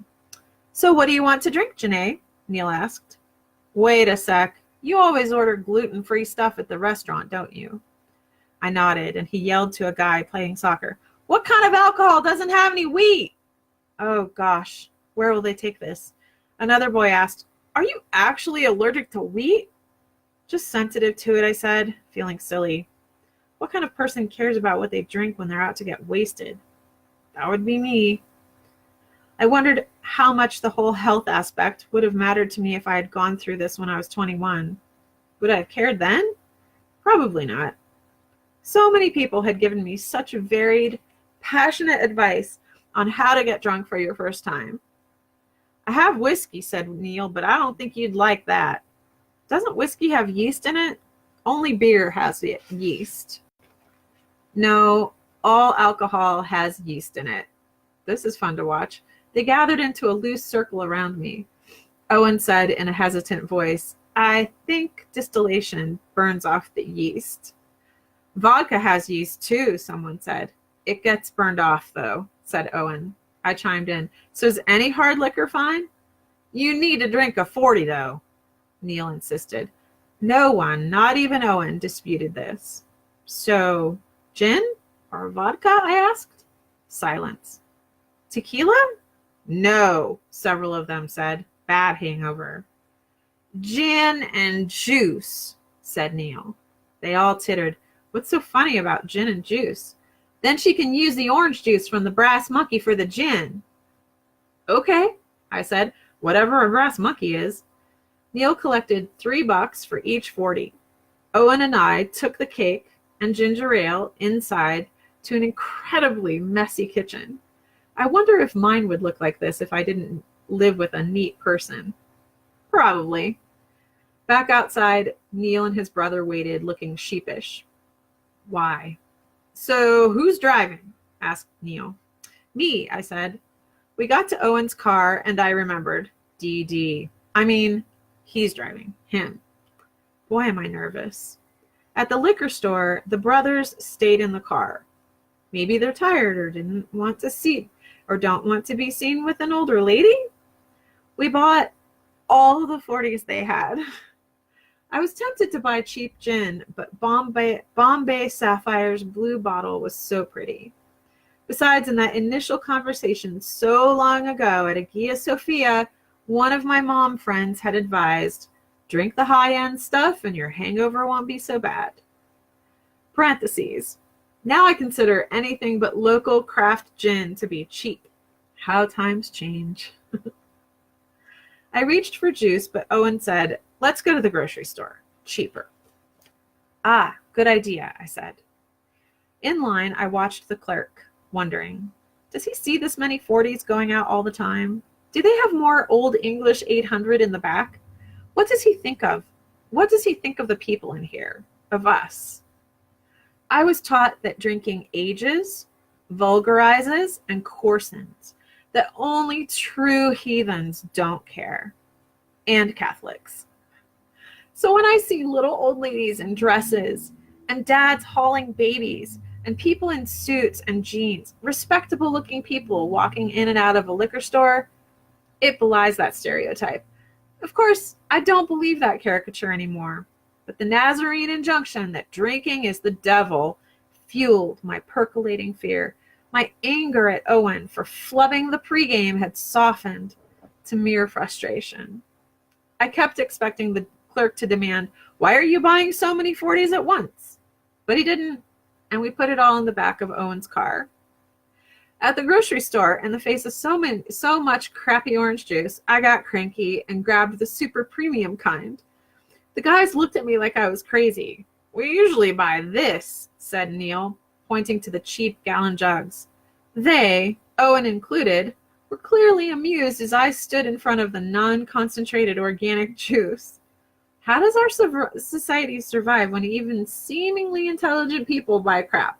So what do you want to drink, Janae? Neil asked. Wait a sec. You always order gluten-free stuff at the restaurant, don't you? I nodded, and he yelled to a guy playing soccer. What kind of alcohol doesn't have any wheat? Oh, gosh. Where will they take this? Another boy asked, Are you actually allergic to wheat? Just sensitive to it, I said, feeling silly. What kind of person cares about what they drink when they're out to get wasted? That would be me. I wondered how much the whole health aspect would have mattered to me if I had gone through this when I was 21. Would I have cared then? Probably not. So many people had given me such varied, passionate advice on how to get drunk for your first time. I have whiskey, said Neil, but I don't think you'd like that. Doesn't whiskey have yeast in it? Only beer has yeast. No, all alcohol has yeast in it. This is fun to watch. They gathered into a loose circle around me. Owen said in a hesitant voice, I think distillation burns off the yeast. Vodka has yeast too, someone said. It gets burned off, though, said Owen. I chimed in. So is any hard liquor fine? You need to drink a 40, though, Neil insisted. No one, not even Owen, disputed this. So, gin or vodka, I asked. Silence. Tequila? No, several of them said. Bad hangover. Gin and juice, said Neil. They all tittered. What's so funny about gin and juice? Then she can use the orange juice from the brass monkey for the gin. Okay, I said, whatever a brass monkey is. Neil collected $3 for each 40. Owen and I took the cake and ginger ale inside to an incredibly messy kitchen. I wonder if mine would look like this if I didn't live with a neat person. Probably. Back outside, Neil and his brother waited, looking sheepish. Why? So who's driving? Asked Neil. Me, I said. We got to Owen's car, and I remembered. DD. I mean, he's driving. Him. Boy, am I nervous. At the liquor store, the brothers stayed in the car. Maybe they're tired or didn't want to see or don't want to be seen with an older lady. We bought all the 40s they had. I was tempted to buy cheap gin, but Bombay Sapphire's blue bottle was so pretty. Besides, in that initial conversation so long ago at Hagia Sophia, one of my mom friends had advised, drink the high-end stuff and your hangover won't be so bad. Parentheses. Now I consider anything but local craft gin to be cheap. How times change. I reached for juice, but Owen said, let's go to the grocery store. Cheaper. Ah, good idea, I said. In line, I watched the clerk, wondering, does he see this many 40s going out all the time? Do they have more Old English 800 in the back? What does he think of? What does he think of the people in here? Of us? I was taught that drinking ages, vulgarizes, and coarsens, that only true heathens don't care, and Catholics. So when I see little old ladies in dresses, and dads hauling babies, and people in suits and jeans, respectable-looking people walking in and out of a liquor store, it belies that stereotype. Of course, I don't believe that caricature anymore, but the Nazarene injunction that drinking is the devil fueled my percolating fear. My anger at Owen for flubbing the pregame had softened to mere frustration. I kept expecting the clerk to demand, why are you buying so many 40s at once? But he didn't, and we put it all in the back of Owen's car. At the grocery store, in the face of so much crappy orange juice, I got cranky and grabbed the super premium kind. The guys looked at me like I was crazy. We usually buy this, said Neil, pointing to the cheap gallon jugs. They, Owen included, were clearly amused as I stood in front of the non-concentrated organic juice. How does our society survive when even seemingly intelligent people buy crap?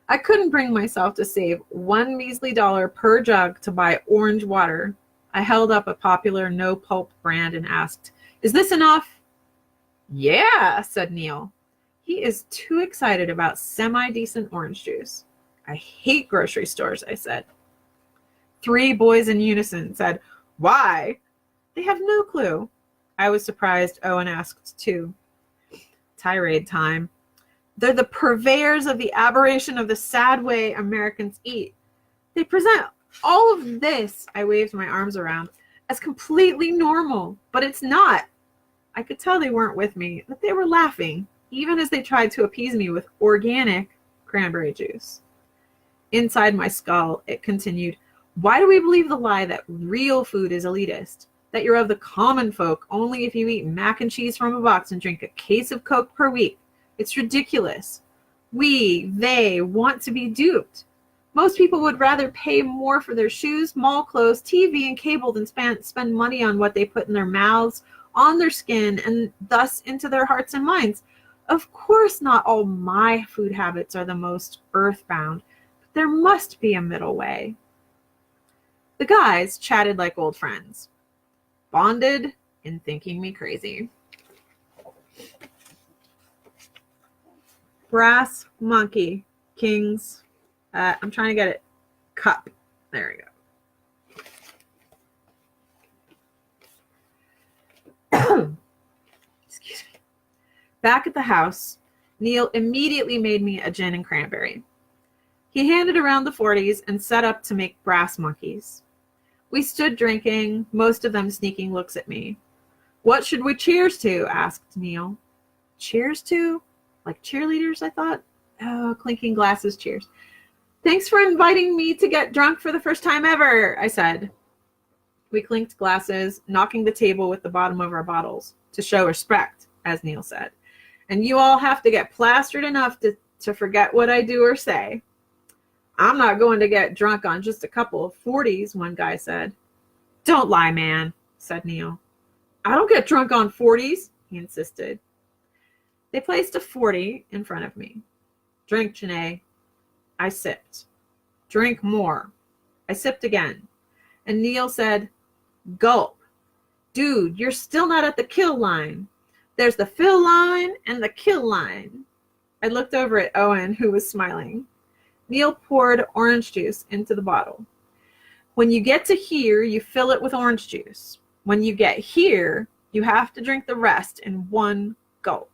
I couldn't bring myself to save $1 measly per jug to buy orange water. I held up a popular no-pulp brand and asked, is this enough? Yeah, said Neil. He is too excited about semi-decent orange juice. I hate grocery stores, I said. 3 boys in unison said, "Why?" They have no clue. I was surprised Owen asked too. Tirade time. They're the purveyors of the aberration of the sad way Americans eat. They present all of this, I waved my arms around, as completely normal, but it's not. I could tell they weren't with me, that they were laughing, even as they tried to appease me with organic cranberry juice. Inside my skull, it continued, why do we believe the lie that real food is elitist? That you're of the common folk only if you eat mac and cheese from a box and drink a case of Coke per week? It's ridiculous. They want to be duped. Most people would rather pay more for their shoes, mall clothes, TV, and cable than spend money on what they put in their mouths, on their skin, and thus into their hearts and minds. Of course, not all my food habits are the most earthbound, but there must be a middle way. The guys chatted like old friends, bonded in thinking me crazy. Brass monkey, kings. I'm trying to get it. Cup. There we go. Excuse me. Back at the house, Neil immediately made me a gin and cranberry. He handed around the 40s and set up to make brass monkeys. We stood drinking, most of them sneaking looks at me. What should we cheers to? Asked Neil. Cheers to? Like cheerleaders, I thought. Oh, clinking glasses, cheers. Thanks for inviting me to get drunk for the first time ever, I said. We clinked glasses, knocking the table with the bottom of our bottles, to show respect, as Neil said. And you all have to get plastered enough to forget what I do or say. I'm not going to get drunk on just a couple of 40s, one guy said. Don't lie, man, said Neil. I don't get drunk on 40s, he insisted. They placed a 40 in front of me. Drink, Janae. I sipped. Drink more. I sipped again. And Neil said, gulp. Dude, you're still not at the kill line. There's the fill line and the kill line. I looked over at Owen, who was smiling. Neil poured orange juice into the bottle. When you get to here, you fill it with orange juice. When you get here, you have to drink the rest in one gulp.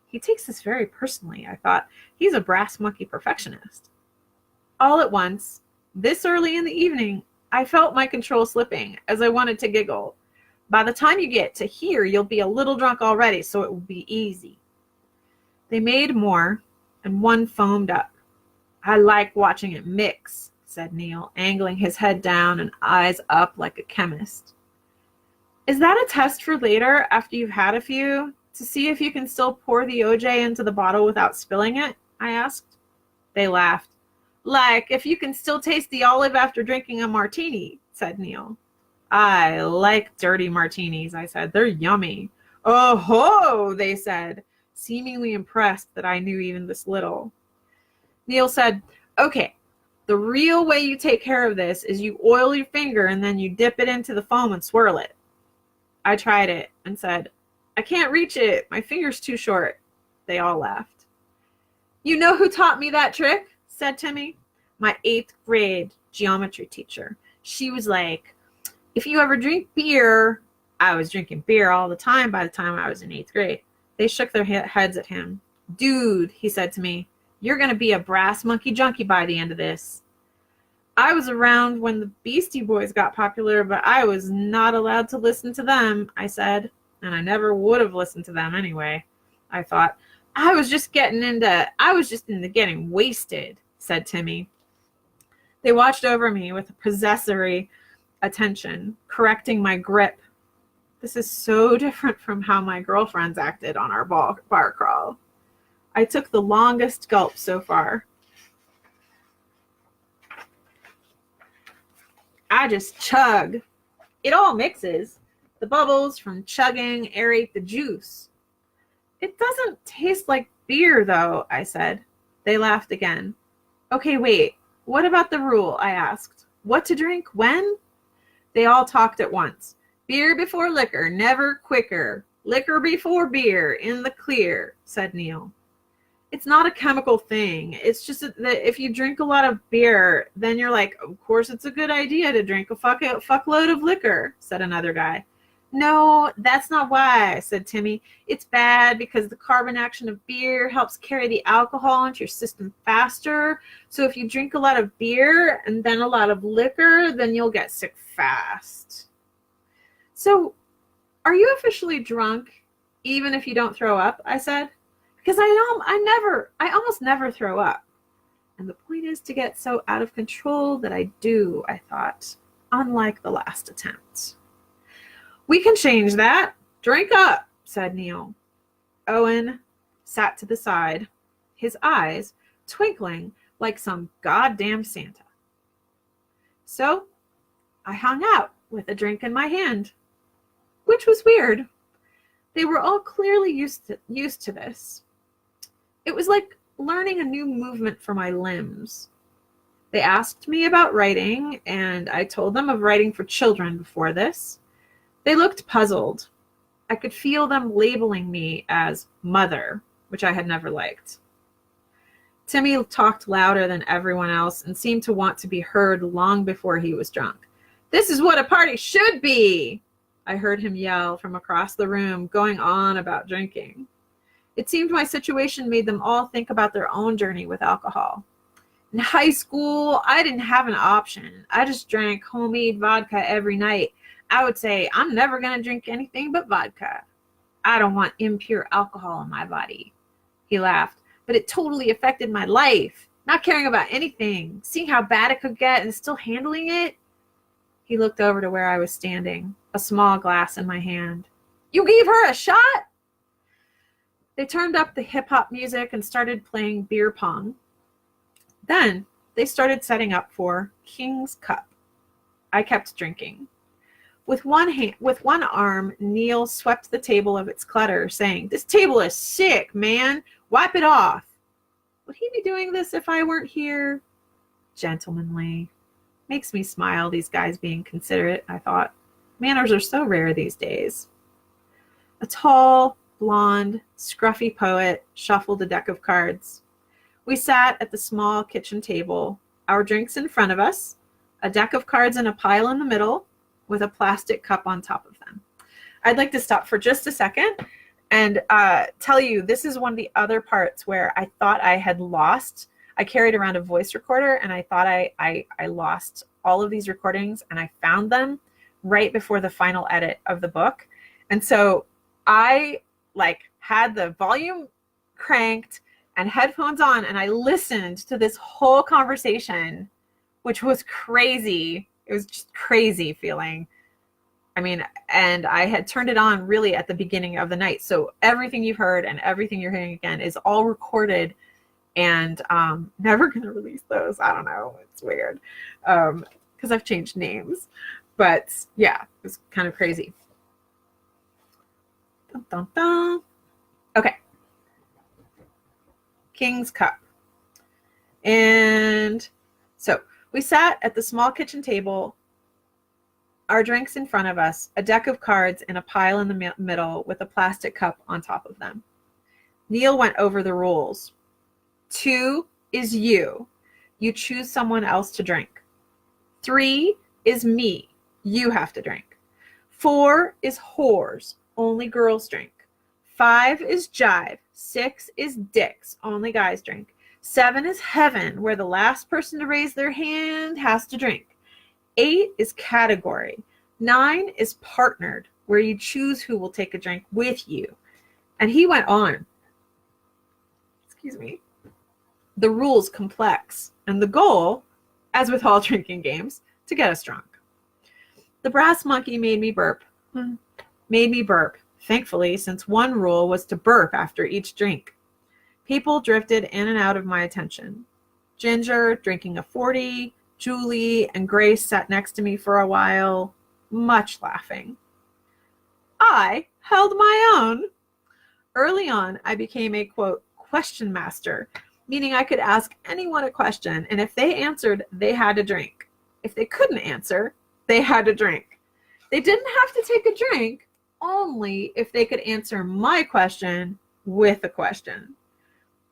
He takes this very personally, I thought. He's a brass monkey perfectionist. All at once, this early in the evening, I felt my control slipping as I wanted to giggle. By the time you get to here, you'll be a little drunk already, so it will be easy. They made more, and one foamed up. I like watching it mix, said Neil, angling his head down and eyes up like a chemist. Is that a test for later, after you've had a few? To see if you can still pour the OJ into the bottle without spilling it? I asked. They laughed. Like if you can still taste the olive after drinking a martini, said Neil. I like dirty martinis, I said. They're yummy. Oh ho, they said, seemingly impressed that I knew even this little. Neil said, okay, the real way you take care of this is you oil your finger and then you dip it into the foam and swirl it. I tried it and said, I can't reach it. My finger's too short. They all laughed. You know who taught me that trick? Said Timmy. My 8th grade geometry teacher. She was like, if you ever drink beer, I was drinking beer all the time by the time I was in 8th grade. They shook their heads at him. Dude, he said to me, you're going to be a brass monkey junkie by the end of this. I was around when the Beastie Boys got popular, but I was not allowed to listen to them, I said. And I never would have listened to them anyway. I thought, I was just into getting wasted, said Timmy. They watched over me with a possessory attention, correcting my grip. This is so different from how my girlfriends acted on our bar crawl. I took the longest gulp so far. I just chug. It all mixes. The bubbles from chugging aerate the juice. It doesn't taste like beer, though, I said. They laughed again. Okay, wait. What about the rule? I asked. What to drink? When? They all talked at once. Beer before liquor, never quicker. Liquor before beer, in the clear, said Neil. It's not a chemical thing. It's just that if you drink a lot of beer, then you're like, of course it's a good idea to drink a fuckload of liquor, said another guy. No, that's not why, said Timmy. It's bad because the carbon action of beer helps carry the alcohol into your system faster. So if you drink a lot of beer and then a lot of liquor, then you'll get sick fast. So, are you officially drunk even if you don't throw up? I said. Because I almost never throw up. And the point is to get so out of control that I do, I thought, unlike the last attempt. We can change that. Drink up, said Neil. Owen sat to the side, his eyes twinkling like some goddamn Santa. So I hung out with a drink in my hand, which was weird. They were all clearly used to this. It was like learning a new movement for my limbs. They asked me about writing, and I told them of writing for children before this. They looked puzzled. I could feel them labeling me as mother, which I had never liked. Timmy talked louder than everyone else and seemed to want to be heard long before he was drunk. This is what a party should be, I heard him yell from across the room, going on about drinking. It seemed my situation made them all think about their own journey with alcohol. In high school, I didn't have an option. I just drank homemade vodka every night. I would say, I'm never going to drink anything but vodka. I don't want impure alcohol in my body. He laughed, but it totally affected my life. Not caring about anything, seeing how bad it could get and still handling it. He looked over to where I was standing, a small glass in my hand. You gave her a shot? They turned up the hip-hop music and started playing beer pong. Then they started setting up for King's Cup. I kept drinking. With one arm, Neil swept the table of its clutter, saying, "This table is sick, man. Wipe it off." Would he be doing this if I weren't here? Gentlemanly. Makes me smile, these guys being considerate, I thought. Manners are so rare these days. A tall, blonde, scruffy poet shuffled a deck of cards. We sat at the small kitchen table, our drinks in front of us, a deck of cards in a pile in the middle, with a plastic cup on top of them. I'd like to stop for just a second and tell you this is one of the other parts where I thought I had lost. I carried around a voice recorder and I thought I lost all of these recordings, and I found them right before the final edit of the book. And so I had the volume cranked and headphones on, and I listened to this whole conversation, which was crazy. It was just crazy feeling. I mean, and I had turned it on really at the beginning of the night. So everything you've heard and everything you're hearing again is all recorded, and never going to release those. I don't know. It's weird because I've changed names. But yeah, it was kind of crazy. Dun, dun, dun. Okay. King's Cup. And so we sat at the small kitchen table, our drinks in front of us, a deck of cards in a pile in the middle with a plastic cup on top of them. Neil went over the rules. 2 is you. You choose someone else to drink. 3 is me. You have to drink. 4 is whores. Only girls drink. 5 is jive. 6 is dicks. Only guys drink. 7 is heaven, where the last person to raise their hand has to drink. 8 is category. 9 is partnered, where you choose who will take a drink with you. And he went on. Excuse me. The rules complex, and the goal, as with all drinking games, to get us drunk. The brass monkey made me burp. Thankfully, since one rule was to burp after each drink. People drifted in and out of my attention. Ginger, drinking a 40, Julie and Grace sat next to me for a while, much laughing. I held my own. Early on, I became a, quote, question master, meaning I could ask anyone a question, and if they answered, they had to drink. If they couldn't answer, they had to drink. They didn't have to take a drink, only if they could answer my question with a question.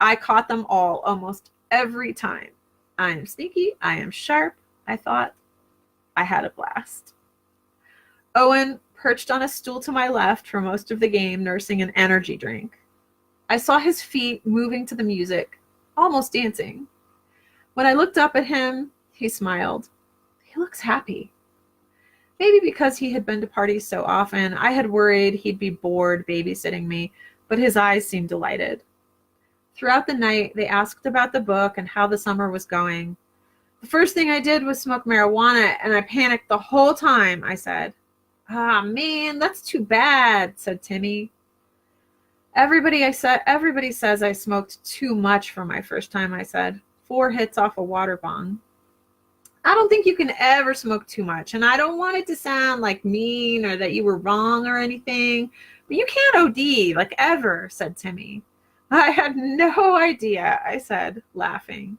I caught them all almost every time. I am sneaky. I am sharp. I thought. I had a blast. Owen perched on a stool to my left for most of the game, nursing an energy drink. I saw his feet moving to the music, almost dancing. When I looked up at him, he smiled. He looks happy. Maybe because he had been to parties so often, I had worried he'd be bored babysitting me, but his eyes seemed delighted. Throughout the night, they asked about the book and how the summer was going. The first thing I did was smoke marijuana, and I panicked the whole time, I said. Ah, man, that's too bad, said Timmy. Everybody says I smoked too much for my first time, I said. 4 hits off a water bong. I don't think you can ever smoke too much, and I don't want it to sound like mean or that you were wrong or anything, but you can't OD, like ever, said Timmy. I had no idea, I said, laughing.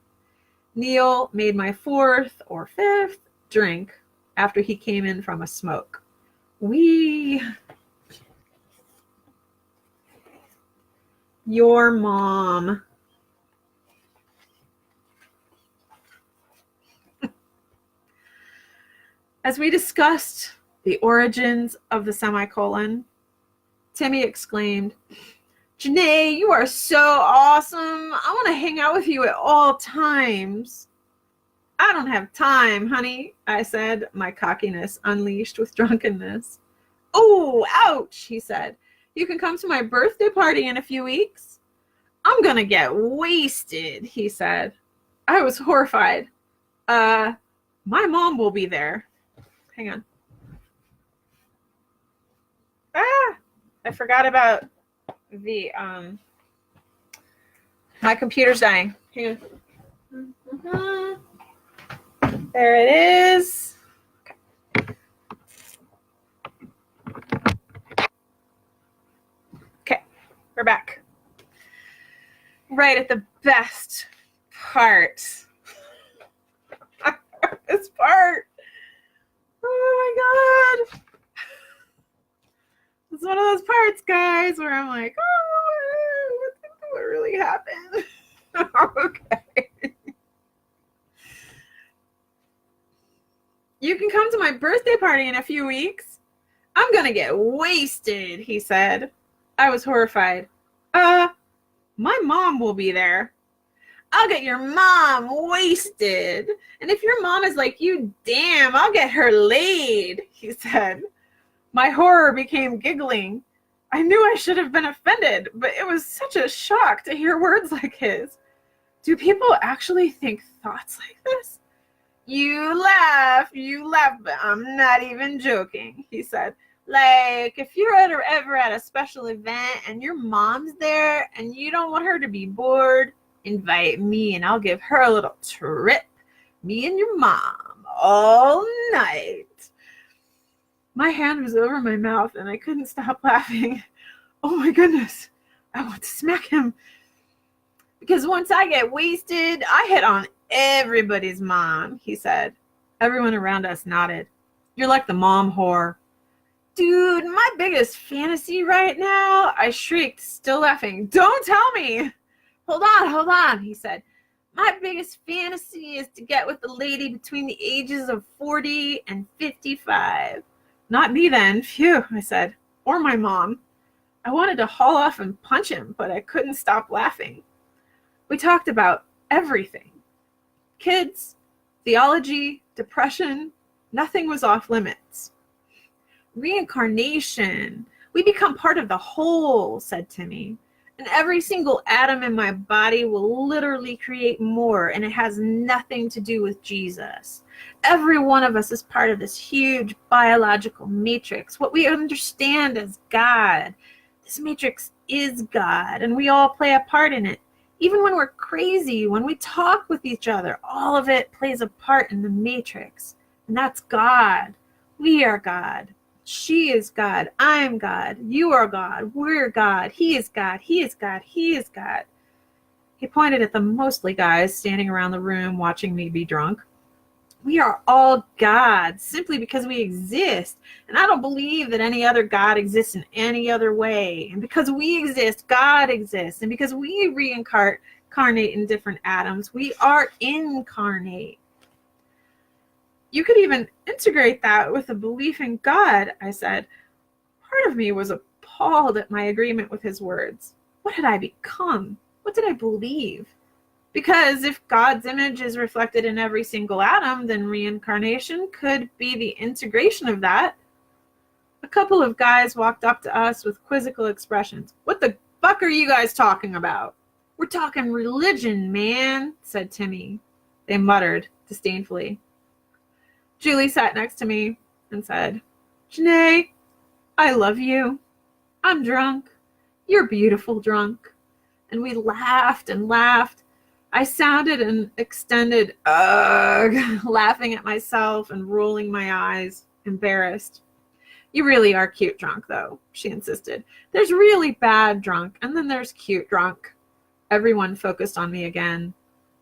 Neil made my 4th or 5th drink after he came in from a smoke. Your mom. As we discussed the origins of the semicolon, Timmy exclaimed, Janae, you are so awesome. I want to hang out with you at all times. I don't have time, honey, I said, my cockiness unleashed with drunkenness. Oh, ouch, he said. You can come to my birthday party in a few weeks. I'm going to get wasted, he said. I was horrified. My mom will be there. Hang on. I forgot about the, my computer's dying. Hang on. There it is. Okay, we're back. Right at the best part. This part. Oh my God. It's one of those parts, guys, where I'm like, oh, what really happened? Okay. You can come to my birthday party in a few weeks. I'm going to get wasted, he said. I was horrified. My mom will be there. I'll get your mom wasted. And if your mom is like you, damn, I'll get her laid, he said. My horror became giggling. I knew I should have been offended, but it was such a shock to hear words like his. Do people actually think thoughts like this? You laugh, but I'm not even joking, he said. Like, if you're ever at a special event and your mom's there and you don't want her to be bored, invite me and I'll give her a little trip. Me and your mom all night. My hand was over my mouth and I couldn't stop laughing. Oh my goodness, I want to smack him. Because once I get wasted, I hit on everybody's mom, he said. Everyone around us nodded. You're like the mom whore. Dude, my biggest fantasy right now, I shrieked, still laughing. Don't tell me. Hold on, he said. My biggest fantasy is to get with a lady between the ages of 40 and 55. Not me then, phew, I said. Or my mom. I wanted to haul off and punch him, but I couldn't stop laughing. We talked about everything. Kids, theology, depression, nothing was off limits. Reincarnation. We become part of the whole, said Timmy. And every single atom in my body will literally create more, and it has nothing to do with Jesus. Every one of us is part of this huge biological matrix, what we understand as God. This matrix is God, and we all play a part in it. Even when we're crazy, when we talk with each other, all of it plays a part in the matrix. And that's God. We are God. She is God. I'm God. You are God. We're God. He is God. He is God. He is God. He pointed at the mostly guys standing around the room watching me be drunk. We are all gods simply because we exist. And I don't believe that any other God exists in any other way. And because we exist, God exists. And because we reincarnate in different atoms, we are incarnate. You could even integrate that with a belief in God, I said. Part of me was appalled at my agreement with his words. What had I become? What did I believe? Because if God's image is reflected in every single atom, then reincarnation could be the integration of that. A couple of guys walked up to us with quizzical expressions. What the fuck are you guys talking about? We're talking religion, man, said Timmy. They muttered disdainfully. Julie sat next to me and said, Janae, I love you. I'm drunk. You're beautiful drunk. And we laughed and laughed. I sounded an extended ugh, laughing at myself and rolling my eyes, embarrassed. You really are cute drunk, though, she insisted. There's really bad drunk, and then there's cute drunk. Everyone focused on me again.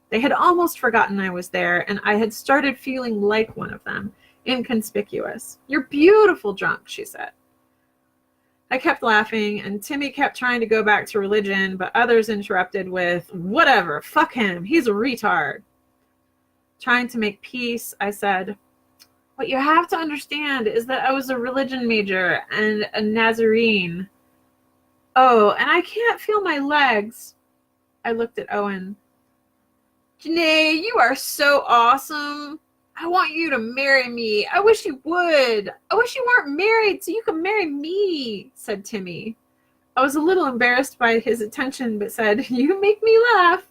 They had almost forgotten I was there, and I had started feeling like one of them, inconspicuous. You're beautiful drunk, she said. I kept laughing, and Timmy kept trying to go back to religion, but others interrupted with, whatever, fuck him, he's a retard. Trying to make peace, I said, what you have to understand is that I was a religion major and a Nazarene. Oh, and I can't feel my legs. I looked at Owen. Janae, you are so awesome. I want you to marry me. I wish you would. I wish you weren't married so you could marry me, said Timmy. I was a little embarrassed by his attention, but said, you make me laugh.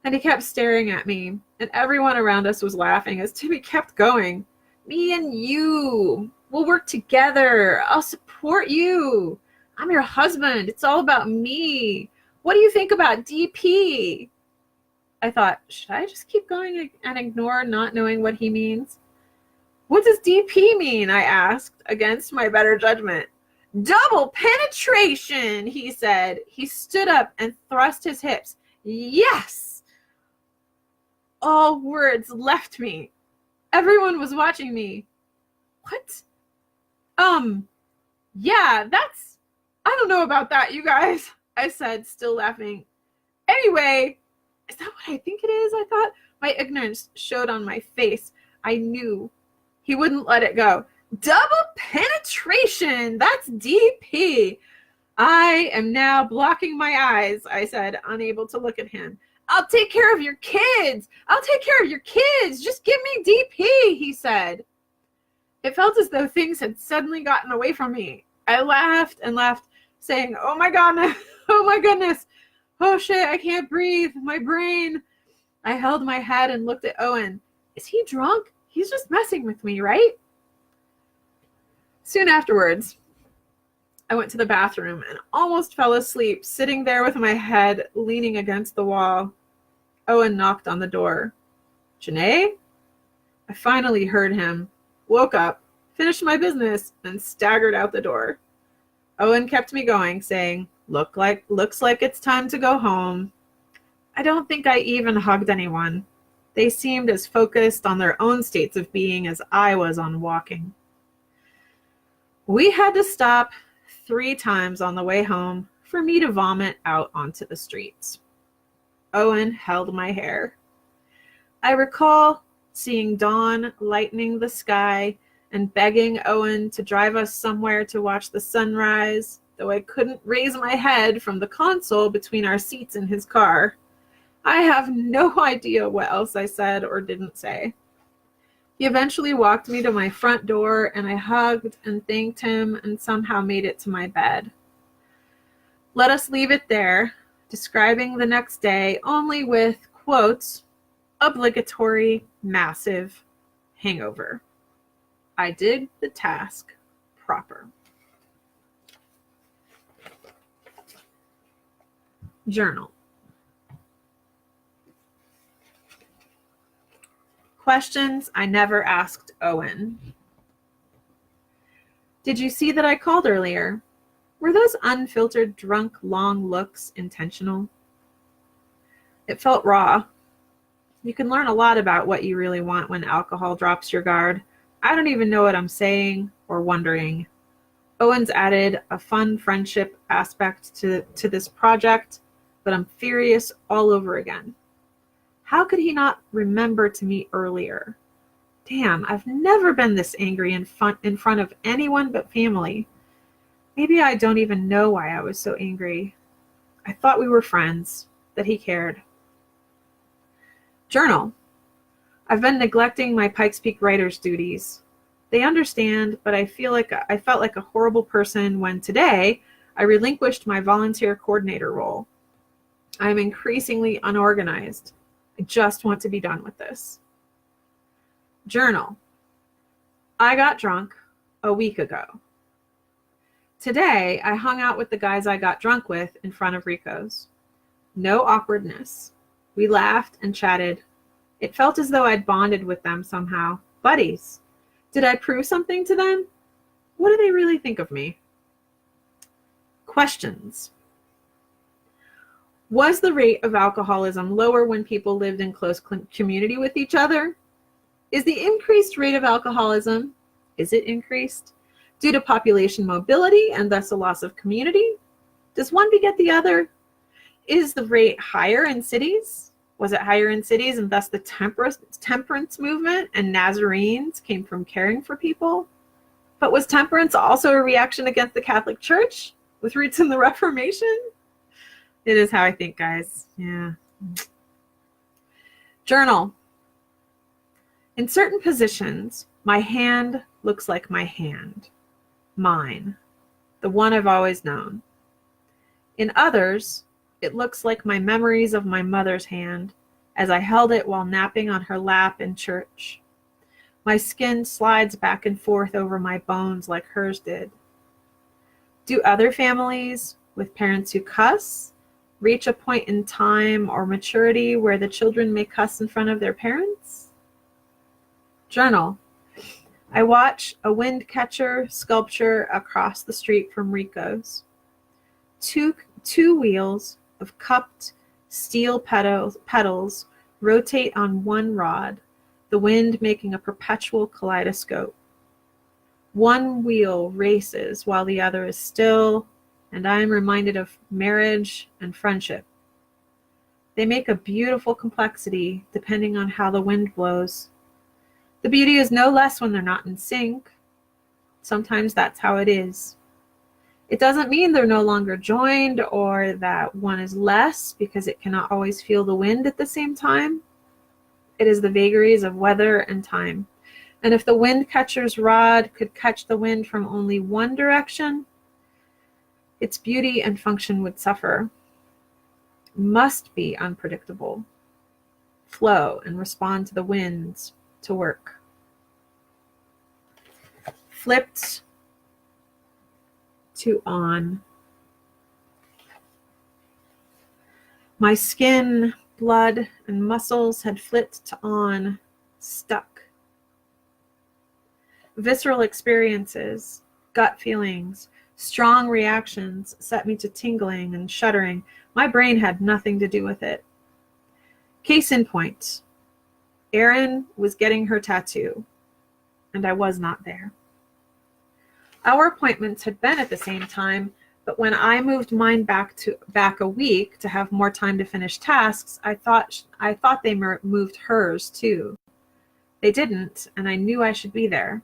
And he kept staring at me, and everyone around us was laughing as Timmy kept going. Me and you. We'll work together. I'll support you. I'm your husband. It's all about me. What do you think about DP? I thought, should I just keep going and ignore not knowing what he means? What does DP mean? I asked, against my better judgment. Double penetration, he said. He stood up and thrust his hips. Yes! All words left me. Everyone was watching me. What? Yeah, I don't know about that, you guys, I said, still laughing. Anyway, is that what I think it is? I thought. My ignorance showed on my face. I knew. He wouldn't let it go. Double penetration! That's DP. I am now blocking my eyes, I said, unable to look at him. I'll take care of your kids. I'll take care of your kids. Just give me DP, he said. It felt as though things had suddenly gotten away from me. I laughed and laughed, saying, oh my God, oh my goodness. Oh shit, I can't breathe. My brain. I held my head and looked at Owen. Is he drunk? He's just messing with me, right? Soon afterwards, I went to the bathroom and almost fell asleep, sitting there with my head leaning against the wall. Owen knocked on the door. Janae? I finally heard him, woke up, finished my business, and staggered out the door. Owen kept me going, saying, looks like it's time to go home. I don't think I even hugged anyone. They seemed as focused on their own states of being as I was on walking. We had to stop 3 times on the way home for me to vomit out onto the streets. Owen held my hair. I recall seeing dawn lightening the sky and begging Owen to drive us somewhere to watch the sunrise, though I couldn't raise my head from the console between our seats in his car. I have no idea what else I said or didn't say. He eventually walked me to my front door, and I hugged and thanked him and somehow made it to my bed. Let us leave it there, describing the next day only with, quotes, obligatory, massive hangover. I did the task proper. Journal. Questions I never asked Owen. Did you see that I called earlier? Were those unfiltered, drunk, long looks intentional? It felt raw. You can learn a lot about what you really want when alcohol drops your guard. I don't even know what I'm saying or wondering. Owen's added a fun friendship aspect to this project, but I'm furious all over again. How could he not remember to me earlier? Damn, I've never been this angry in front of anyone but family. Maybe I don't even know why I was so angry. I thought we were friends, that he cared. Journal. I've been neglecting my Pikes Peak writer's duties. They understand, but I felt like a horrible person when today I relinquished my volunteer coordinator role. I am increasingly unorganized. I just want to be done with this. Journal. I got drunk a week ago. Today, I hung out with the guys I got drunk with in front of Rico's. No awkwardness. We laughed and chatted. It felt as though I'd bonded with them somehow. Buddies. Did I prove something to them? What do they really think of me? Questions. Was the rate of alcoholism lower when people lived in close community with each other? Is the increased rate of alcoholism, is it increased, due to population mobility and thus a loss of community? Does one beget the other? Is the rate higher in cities? Was it higher in cities and thus the temperance movement and Nazarenes came from caring for people? But was temperance also a reaction against the Catholic Church with roots in the Reformation? It is how I think, guys. Yeah. Journal. In certain positions, my hand looks like my hand. Mine. The one I've always known. In others, it looks like my memories of my mother's hand as I held it while napping on her lap in church. My skin slides back and forth over my bones like hers did. Do other families with parents who cuss reach a point in time or maturity where the children may cuss in front of their parents? Journal. I watch a wind catcher sculpture across the street from Rico's. Two wheels of cupped steel pedals rotate on one rod, the wind making a perpetual kaleidoscope. One wheel races while the other is still, and I am reminded of marriage and friendship. They make a beautiful complexity depending on how the wind blows. The beauty is no less when they're not in sync. Sometimes that's how it is. It doesn't mean they're no longer joined or that one is less because it cannot always feel the wind at the same time. It is the vagaries of weather and time. And if the wind catcher's rod could catch the wind from only one direction, its beauty and function would suffer. It must be unpredictable. Flow and respond to the winds to work. Flipped to on. My skin, blood, and muscles had flipped to on, stuck. Visceral experiences, gut feelings, strong reactions set me to tingling and shuddering. My brain had nothing to do with it. Case in point. Erin was getting her tattoo, and I was not there. Our appointments had been at the same time, but when I moved mine back a week to have more time to finish tasks, I thought they moved hers too. They didn't, and I knew I should be there.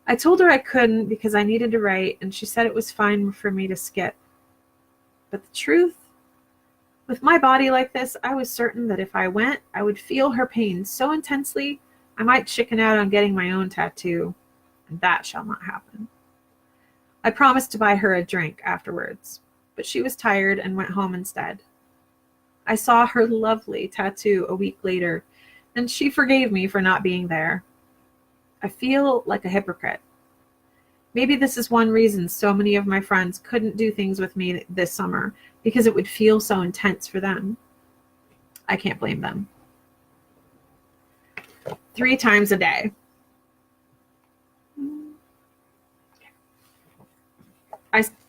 I told her I couldn't because I needed to write, and she said it was fine for me to skip. But the truth, with my body like this, I was certain that if I went, I would feel her pain so intensely, I might chicken out on getting my own tattoo, and that shall not happen. I promised to buy her a drink afterwards, but she was tired and went home instead. I saw her lovely tattoo a week later, and she forgave me for not being there. I feel like a hypocrite. Maybe this is one reason so many of my friends couldn't do things with me this summer, because it would feel so intense for them. I can't blame them. 3 times a day.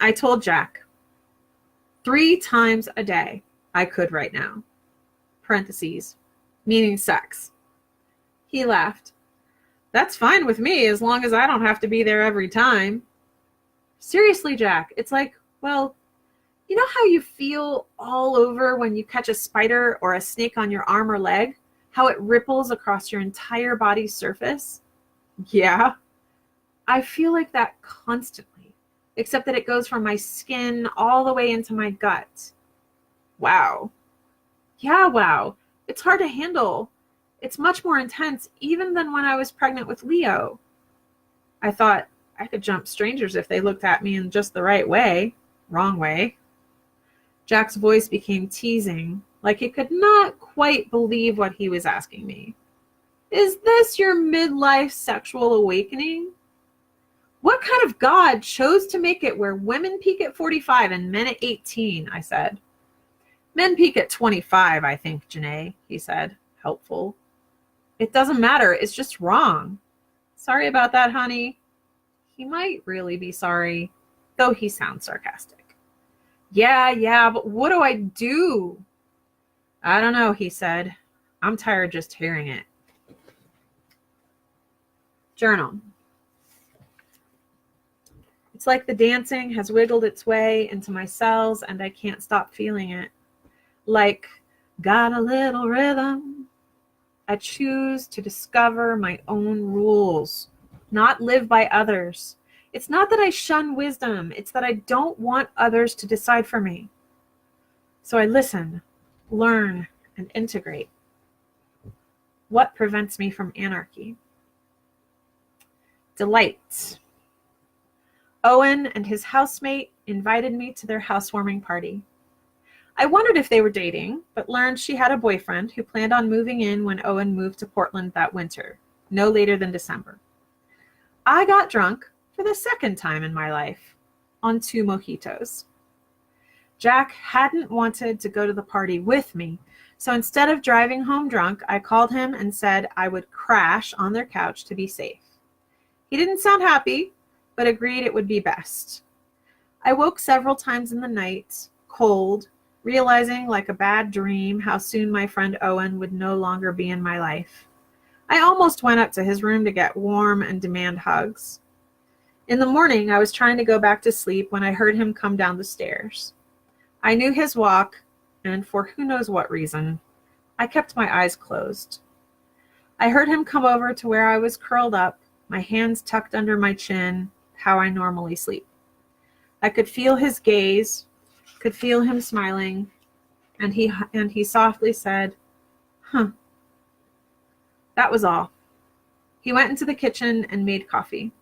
I told Jack 3 times a day I could right now. Parentheses, meaning sex. He laughed. That's fine with me as long as I don't have to be there every time. Seriously, Jack, it's like, well, you know how you feel all over when you catch a spider or a snake on your arm or leg? How it ripples across your entire body's surface? Yeah, I feel like that constantly, except that it goes from my skin all the way into my gut. Wow. Yeah, wow. It's hard to handle. It's much more intense even than when I was pregnant with Leo. I thought I could jump strangers if they looked at me in just the right way. Wrong way. Jack's voice became teasing, like he could not quite believe what he was asking me. Is this your midlife sexual awakening? What kind of God chose to make it where women peak at 45 and men at 18, I said. Men peak at 25, I think, Janae, he said, helpful. It doesn't matter, it's just wrong. Sorry about that, honey. He might really be sorry, though he sounds sarcastic. Yeah, but what do I do? I don't know, he said. I'm tired just hearing it. Journal. It's like the dancing has wiggled its way into my cells and I can't stop feeling it. Like, got a little rhythm. I choose to discover my own rules, not live by others. It's not that I shun wisdom, it's that I don't want others to decide for me. So I listen, learn, and integrate. What prevents me from anarchy? Delight. Owen and his housemate invited me to their housewarming party. I wondered if they were dating, but learned she had a boyfriend who planned on moving in when Owen moved to Portland that winter, no later than December. I got drunk for the second time in my life on 2 mojitos. Jack hadn't wanted to go to the party with me, so instead of driving home drunk, I called him and said I would crash on their couch to be safe. He didn't sound happy, but agreed it would be best. I woke several times in the night, cold, realizing like a bad dream how soon my friend Owen would no longer be in my life. I almost went up to his room to get warm and demand hugs. In the morning, I was trying to go back to sleep when I heard him come down the stairs. I knew his walk, and for who knows what reason, I kept my eyes closed. I heard him come over to where I was curled up, my hands tucked under my chin, how I normally sleep. I could feel his gaze, could feel him smiling, and he softly said, "Huh." That was all. He went into the kitchen and made coffee.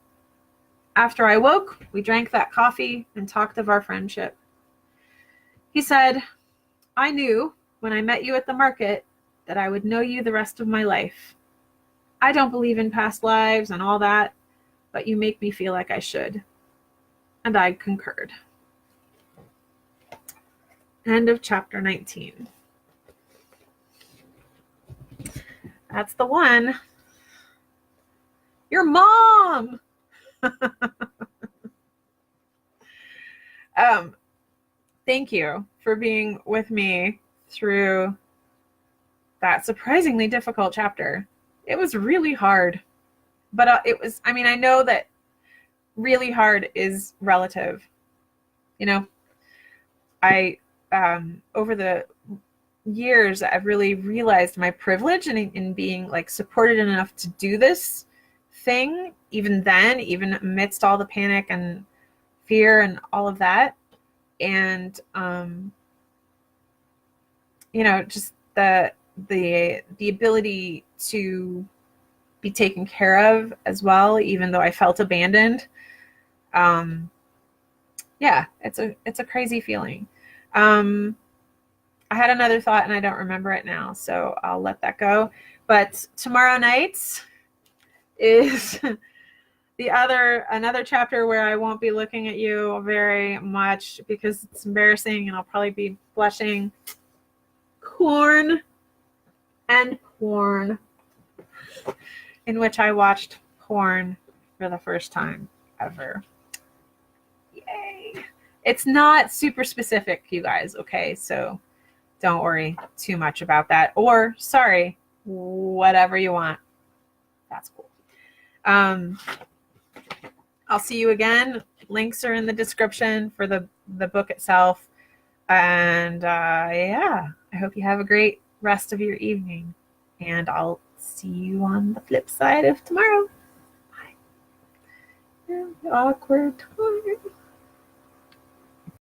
After I woke, we drank that coffee and talked of our friendship. He said, I knew when I met you at the market that I would know you the rest of my life. I don't believe in past lives and all that, but you make me feel like I should. And I concurred. End of chapter 19. That's the one. Your mom! Thank you for being with me through that surprisingly difficult chapter. It was really hard, but I know that really hard is relative. You know, over the years, I've really realized my privilege in being like supported enough to do this thing, even then, even amidst all the panic and fear and all of that. And, just the ability to be taken care of as well, even though I felt abandoned. It's a crazy feeling. I had another thought and I don't remember it now, so I'll let that go. But tomorrow night is another chapter where I won't be looking at you very much because it's embarrassing and I'll probably be blushing. Corn and porn, in which I watched porn for the first time ever. Yay. It's not super specific, you guys, okay? So don't worry too much about that. Or, sorry, whatever you want. That's cool. I'll see you again. Links are in the description for the book itself. And yeah, I hope you have a great rest of your evening. And I'll see you on the flip side of tomorrow. Bye. Awkward time.